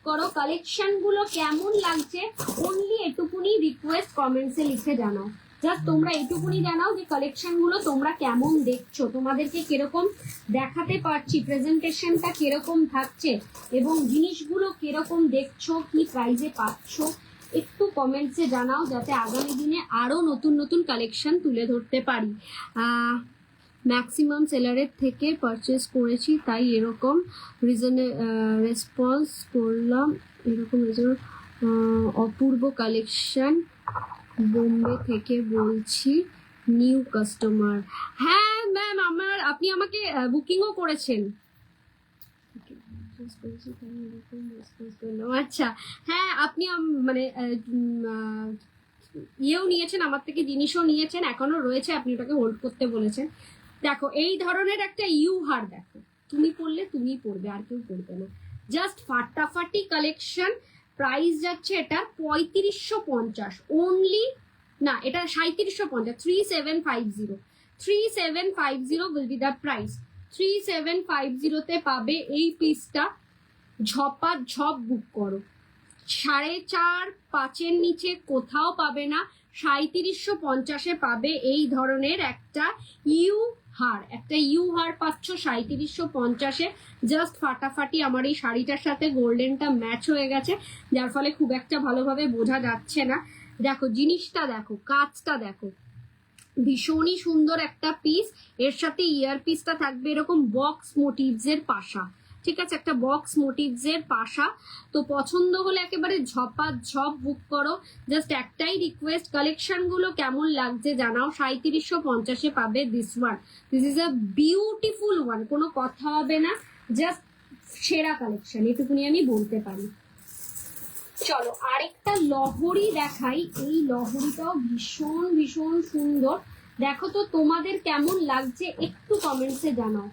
করো। কালেকশন গুলো কেমন লাগছে অনলি এটুকুনি রিকোয়েস্ট কমেন্টসে লিখে জানাও। জাস্ট তোমরা এইটুকুনি জানাও যে কালেকশন গুলো তোমরা কেমন দেখছো, তোমাদেরকে কিরকম দেখাতে পারছি, প্রেজেন্টেশনটা কিরকম থাকছে এবং জিনিসগুলো কিরকম দেখছো, কি প্রাইজে পাচ্ছ, একটু কমেন্টসে জানাও, যাতে আগামী দিনে আরো নতুন নতুন কালেকশন তুলে ধরতে পারি। ম্যাক্সিমাম সেলারের থেকে পারচেস করেছি, তাই এরকম রেসপন্স করলাম। এরকম অপূর্ব কালেকশন, বোম্বে থেকে বলছি, নিউ কাস্টমার। হ্যাঁ ম্যাম, আপনি আমাকে বুকিংও করেছেন। আচ্ছা, হ্যাঁ আপনি মানে ইয়েও নিয়েছেন আমার থেকে, জিনিসও নিয়েছেন, এখনো রয়েছে, আপনি ওটাকে হোল্ড করতে বলেছেন। দেখো এই ধরনের একটা ইউ হার, দেখো তুমি পড়লে তুমি পড়বে, আর কেউ পড়বে না, জাস্ট ফাটাফাটি কালেকশন। প্রাইস যাচ্ছে এটা 3550 অনলি, না এটা 3750, 3750, 3750 will be the price। 3750 তে পাবে এই পিসটা, ঝপা ঝপ বুক করো, 4.5-5 নিচে কোথাও পাবে না। 3750 পাবে এই ধরনের একটা ইউ হার, একটা ইউ হার পাচ্ছ 3750। জাস্ট ফাটাফাটি। আমার এই শাড়িটার সাথে গোল্ডেনটা ম্যাচ হয়ে গেছে, যার ফলে খুব একটা ভালোভাবে বোঝা যাচ্ছে না। দেখো জিনিসটা দেখো, কাজটা দেখো, ভীষণই সুন্দর একটা পিস। এর সাথে ইয়ার পিসটা থাকবে এরকম বক্স মোটিভস এর পাশা, ঠিক আছে, একটা বক্স মোটিভস এর পাশা। তো পছন্দ হলে একেবারে ঝপা ঝপ বুক করো। জাস্ট একটাই রিকোয়েস্ট, কালেকশন গুলো কেমন লাগছে জানাও। 3750 পাবে this one. This is a beautiful one, কোনো কথা হবে না, জাস্ট সেরা কালেকশন, এটুকুনি আমি বলতে পারি। চলো আরেকটা লহরি দেখাই। এই লহরিটাও ভীষণ ভীষণ সুন্দর। দেখো তো তোমাদের কেমন লাগছে, একটু কমেন্টসে জানাও।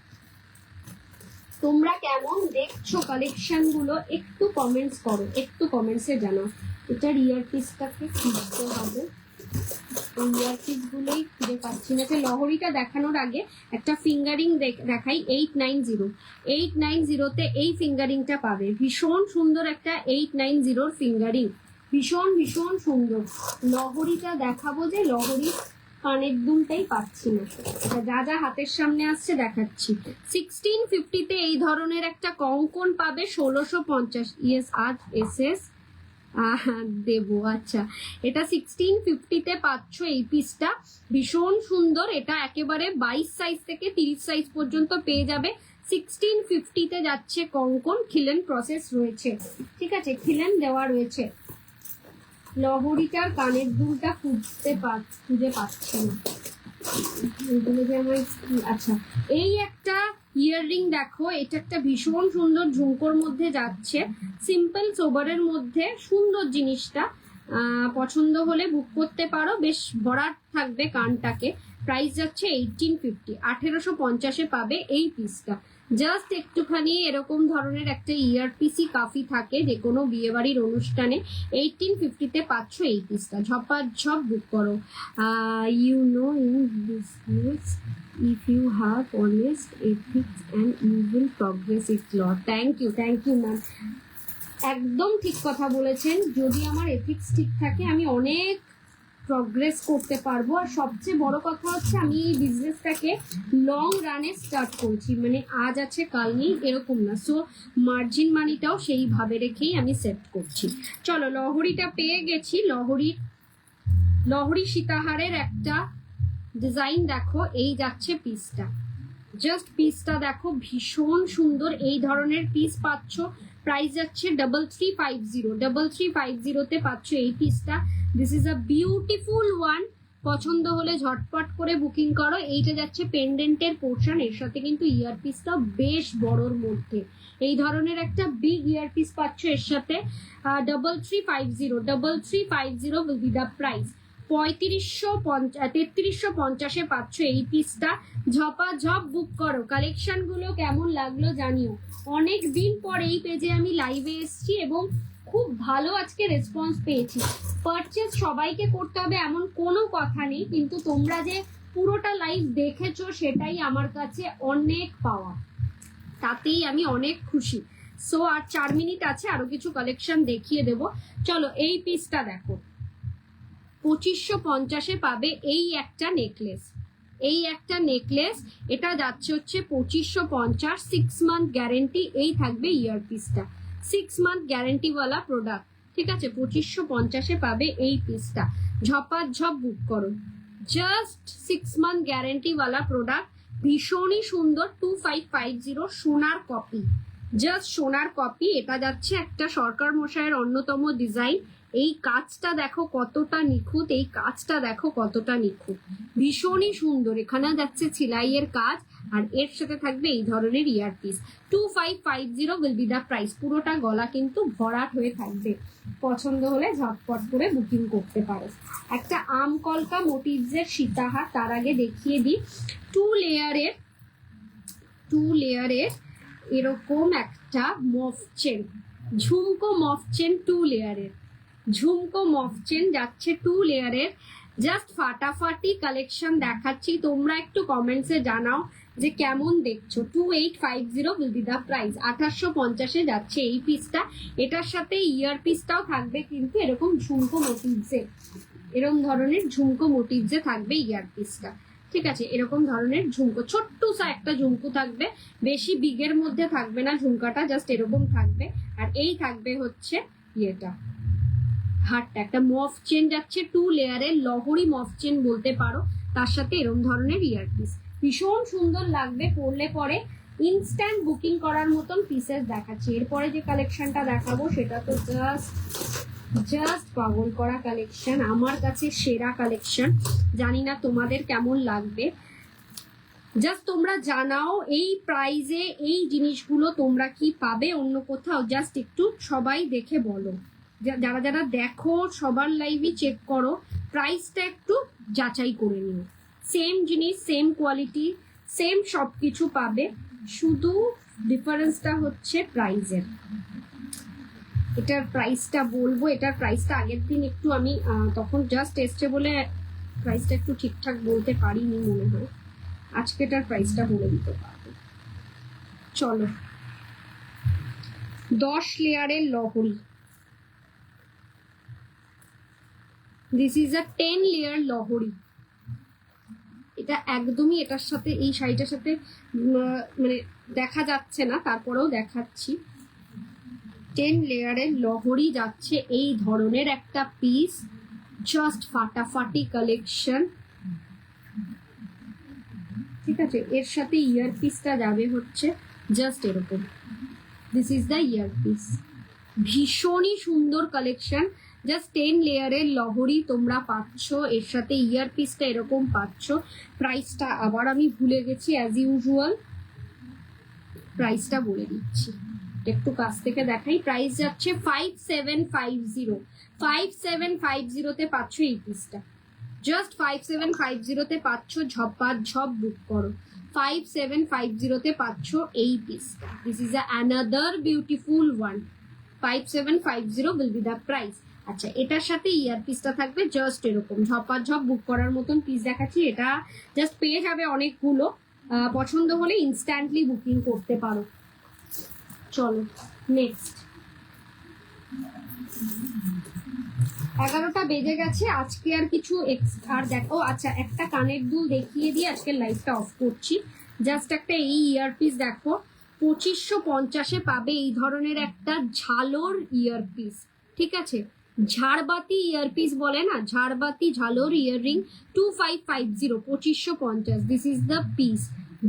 তোমরা কেমন দেখছো কালেকশন গুলো, একটু কমেন্টস করো, একটু কমেন্টসে জানাও। এটার ইয়ার পিসটাকে খুঁজতে হবে, ইয়ার পিস গুলোই খুঁজে পাচ্ছি না। লহরিটা দেখানোর আগে একটা ফিঙ্গারিং দেখাই। 890 এই ফিঙ্গারিংটা পাবে, ভীষণ সুন্দর একটা 890 ফিঙ্গারিং, ভীষণ ভীষণ সুন্দর। লহরিটা দেখাবো, যে লহরি কানের দুলটাই পাচ্ছি না, যা যা হাতের সামনে আসছে দেখাচ্ছি। 1650 এই ধরনের একটা কঙ্কন পাবে, 1650। ইয়েস আজ এসএস দেবো। আচ্ছা, এটা 1650 পাচ্ছ এই পিসটা, ভীষণ সুন্দর। এটা একেবারে 22 সাইজ থেকে 30 সাইজ পর্যন্ত পেয়ে যাবে। 1650 যাচ্ছে কঙ্কন, খিলেন প্রসেস রয়েছে, ঠিক আছে, খিলেন দেওয়া রয়েছে। লহরিটার কানের দুলটা খুঁজে পাচ্ছি না, এগুলো যে আমার। আচ্ছা, এই একটা ইয়াররিং দেখো, এটা একটা ভীষণ সুন্দর ঝুমকোর মধ্যে যাচ্ছে, সিম্পল সোবারের মধ্যে সুন্দর জিনিসটা। পছন্দ হলে বুক করতে পারো, বেশ ভরাট থাকবে কানটাকে। প্রাইস যাচ্ছে 1850, 1850 পাবে এই পিসটা। জাস্ট একটুখানি এরকম ধরনের একটা ইয়ার পিসি কাফি থাকে যে কোনো বিয়ে বাড়ির অনুষ্ঠানে। 1850 পাচ্ছ এই পিসটা, ঝপাঝপ বুক করো। You know in business if you have honest ethics and you will progress it lot. Thank you ma'am, একদম ঠিক কথা বলেছেন। যদি আমার এথিক্স ঠিক থাকে আমি অনেক প্রগ্রেস করতে পারবো। আর সবচেয়ে বড় কথা হচ্ছে আমি এই বিজনেসটাকে লং রানে স্টার্ট করছি, মানে আজ আছে কাল নেই এরকম না। সো মার্জিন মানিটাও সেইভাবে রেখেই আমি সেট করছি। চলো লহরিটা পেয়ে গেছি। লহরি সীতাহারের একটা ডিজাইন দেখো, এই যাচ্ছে পিসটা, জাস্ট পিসটা দেখো ভীষণ সুন্দর। এই ধরনের পিস পাচ্ছ, প্রাইস যাচ্ছে 3350 পাচ্ছ এই পিসটা। This is a beautiful one. পছন্দ হলে ঝটপট করে বুকিং করো। এইটা যাচ্ছে পেন্ডেন্টের পোর্শন, এর সাথে কিন্তু ইয়ার পিসটা বেশ বড়র মধ্যে। এই ধরনের একটা বিগ ইয়ার পিস পাচ্ছ এর সাথে। 3350 will be the price। 3350 পাচ্ছ এই পিসটা, ঝপাঝপ বুক করো। কালেকশন গুলো কেমন লাগলো জানিও। অনেক দিন পর এই পেজে আমি লাইভে এসেছি এবং খুব ভালো আজকে রেসপন্স পেয়েছি। পারচেজ সবাইকে করতে হবে এমন কোনো কথা নেই, কিন্তু তোমরা যে পুরোটা লাইভ দেখেছো সেটাই আমার কাছে অনেক পাওয়া, তাতেই আমি অনেক খুশি। সো আর 4 মিনিট আছে, আরো কিছু কালেকশন দেখিয়ে দেব। চলো এই পিসটা দেখো, 2550 পাবে এই একটা নেকলেস। এই একটা নেকলেস, এটা যাচ্ছে হচ্ছে 2550, 6 মান্থ গ্যারেন্টি। এই থাকবে ইয়ারপিসটা, 6 মান্থ গ্যারেন্টিওয়ালা প্রোডাক্ট। ঠিক আছে, 2550 পাবে এই পিসটা। ঝপাঝপ বুক করো, জাস্ট 6 মান্থ গ্যারেন্টিওয়ালা প্রোডাক্ট, ভীষণই সুন্দর। 2550 সোনার কপি, জাস্ট সোনার কপি। এটা যাচ্ছে একটা সরকার মশাইয়ের অন্যতম ডিজাইন। এই কাজটা দেখো কতটা নিখুঁত, এই কাজটা দেখো কতটা নিখুঁত, ভীষণই সুন্দর। এখানে যাচ্ছে সেলাইয়ের কাজ, আর এর সাথে থাকবে এই ধরনের earpiece. 2550 will be the price. পুরোটা গলা কিন্তু ভরাট হয়ে থাকবে। পছন্দ হলে ঝটপট করে বুকিং করতে পারো। একটা আম কলকা মোটিভসের সীতাহার, তার আগে দেখিয়ে দিই 2 লেয়ারের এরকম একটা মফ চেন, ঝুমকো মফ চেন 2 লেয়ারের, ঝুমকো মফ চেন যাচ্ছে 2 লেয়ারের। জাস্ট ফাটাফাটি কালেকশন দেখাচ্ছি, তোমরা একটু কমেন্টসে জানাও যে কেমন দেখছো। 2850 উইল বি দ্য প্রাইস। 2850 যাচ্ছে এই পিসটা। এটার সাথে ইয়ার পিসটাও থাকবে কিন্তু এরকম ঝুমকো মোটিভসে, এরকম ধরনের ঝুমকো মোটিভসে থাকবে ইয়ার পিসটা। ঠিক আছে, এরকম ধরনের ঝুমকো, ছোট্ট সা একটা ঝুমকো থাকবে, বেশি বিগের মধ্যে থাকবে না ঝুমকাটা, জাস্ট এরকম থাকবে। আর এই থাকবে হচ্ছে ইয়েটা, হারটা একটা মফ চেন যাচ্ছে 2 লেয়ারের, লহরি মফ চেন বলতে পারো, তার সাথে এরকম ধরনের ইয়ারপিস। ভীষণ সুন্দর লাগবে পরলে পরে, ইনস্ট্যান্ট বুকিং করার মতন পিসেস দেখাচ্ছি। এরপরে যে কালেকশনটা দেখাবো সেটা তো জাস্ট পাগল করা কালেকশন, আমার কাছে সেরা কালেকশন। জানি না তোমাদের কেমন লাগবে, জাস্ট তোমরা জানাও এই প্রাইজে এই জিনিসগুলো তোমরা কি পাবে অন্য কোথাও, জাস্ট একটু সবাই দেখে বলো। যারা যারা দেখো সবার লাইভই চেক করো, প্রাইসটা একটু যাচাই করে নিও। সেম জিনিস, সেম কোয়ালিটি, সেম সব কিছু পাবে, শুধু ডিফারেন্সটা হচ্ছে প্রাইজের। এটার প্রাইসটা বলবো, এটার প্রাইসটা আগের দিন একটু আমি তখন জাস্ট এসছে বলে প্রাইসটা একটু ঠিকঠাক বলতে পারিনি মনে হয়, আজকে এটার প্রাইসটা বলে দিতে পারবো। চলো, 10 লেয়ারের লহরি, দিস ইজ আ 10 লেয়ার লহরি। এটা একদমই এটার সাথে, এই শাড়িটার সাথে মানে দেখা যাচ্ছে না, তারপরেও দেখাচ্ছি। 10 লেয়ারের লহরি যাচ্ছে এই ধরনের একটা পিস, জাস্ট ফাটাফাটি কালেকশন। ঠিক আছে, এর সাথে ইয়ার পিসটা যাবে হচ্ছে জাস্ট এরকম, this is the year piece. ভীষণই সুন্দর কালেকশন, জাস্ট 10 লেয়ারের লহরি তোমরা পাচ্ছ, এর সাথে ইয়ার পিসটা এরকম পাচ্ছ। প্রাইসটা আবার আমি ভুলে গেছি, অ্যাজ ইউজুয়াল প্রাইসটা বলে দিচ্ছি, একটু কাছ থেকে দেখাই। প্রাইস যাচ্ছে 5750, 5750 তে পাচ্ছ এই পিসটা, জাস্ট 5750 তে পাচ্ছ। ঝপ বুক করো, 5750 তে পাচ্ছ এই পিসটা। This is another beautiful one, 5750 will be the price. আচ্ছা, এটার সাথে ইয়ার পিসটা থাকবে জাস্ট এরকম, ঝপ বুক করার মতন পিস দেখাচ্ছি। এটা জাস্ট পেয়ে যাবে অনেকগুলো, পছন্দ হলে ইনস্ট্যান্টলি বুকিং করতে পারো। চলো নেক্সট, 11টা বেজে গেছে, আজকে আর কিছু আর দেখো। আচ্ছা, একটা কানের দুল দেখিয়ে দিয়ে আজকের লাইভটা অফ করছি। জাস্ট একটা এই ইয়ারপিস দেখো, 2550 পাবে এই ধরনের একটা ঝালোর ইয়ারপিস। ঠিক আছে, ঝাড়বাতি ইয়ারপিস বলে না, ঝাড়বাতি ঝালোর earring, 2550, 2550। This is the piece,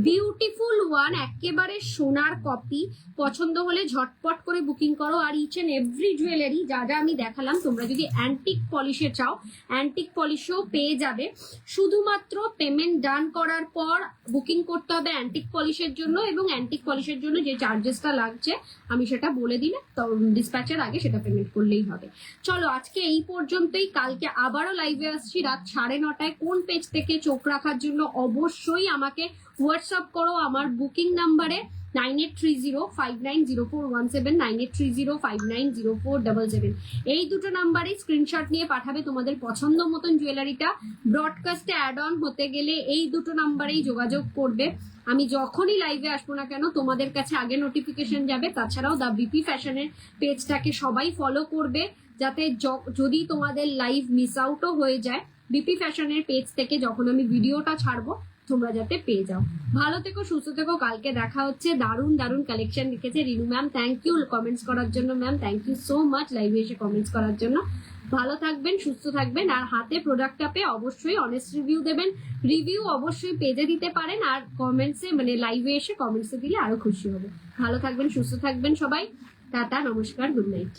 beautiful one, একেবারে সোনার কপি। পছন্দ হলে ঝটপট করে বুকিং করো। আর ইচ এন্ড এভরি জুয়েলারি যা যা আমি দেখালাম, তোমরা যদি অ্যান্টিক পলিশে চাও অ্যান্টিক পলিশেও পেয়ে যাবে। শুধুমাত্র পেমেন্ট ডান করার পর বুকিং করতে হবে অ্যান্টিক পলিশের জন্য, এবং অ্যান্টিক পলিশের জন্য যে চার্জেসটা লাগছে আমি সেটা বলে দিলে, তো ডিসপ্যাচের আগে সেটা পেমেন্ট করলেই হবে। চলো আজকে এই পর্যন্তই, কালকে আবারও লাইভে আসছি রাত 9:30। কোন পেজ থেকে চোখ রাখার জন্য অবশ্যই আমাকে হোয়াটসঅ্যাপ করো আমার বুকিং নাম্বারে 9830590417, 9830590477। এই দুটো নাম্বারে স্ক্রিনশট নিয়ে পাঠাবে তোমাদের পছন্দ মতন জুয়েলারিটা। ব্রডকাস্টে অ্যাড অন হতে গেলে এই দুটো নাম্বারেই যোগাযোগ করবে। আমি যখনই লাইভে আসবো না কেন তোমাদের কাছে আগে নোটিফিকেশন যাবে। তাছাড়াও দা বিপি ফ্যাশনের পেজটাকে সবাই ফলো করবে, যাতে যদি তোমাদের লাইভ মিস আউটও হয়ে যায়, বিপি ফ্যাশনের পেজ থেকে যখন আমি ভিডিওটা ছাড়বো তোমরা যাতে পেয়ে যাও। ভালো থেকো, সুস্থ থেকো, কালকে দেখা হচ্ছে। দারুণ দারুণ কালেকশন লিখেছে Rinu ma'am, thank you comments করার জন্য ma'am, thank you so much লাইভে এসে কমেন্টস করার জন্য। ভালো থাকবেন, সুস্থ থাকবেন, আর হাতে প্রোডাক্টটা পেয়ে অবশ্যই অনেস্ট রিভিউ দেবেন। রিভিউ অবশ্যই পেজে দিতে পারেন, আর কমেন্টসে মানে লাইভে এসে কমেন্টসে দিলে আরো খুশি হবে। ভালো থাকবেন, সুস্থ থাকবেন সবাই। টাটা, নমস্কার, গুড নাইট।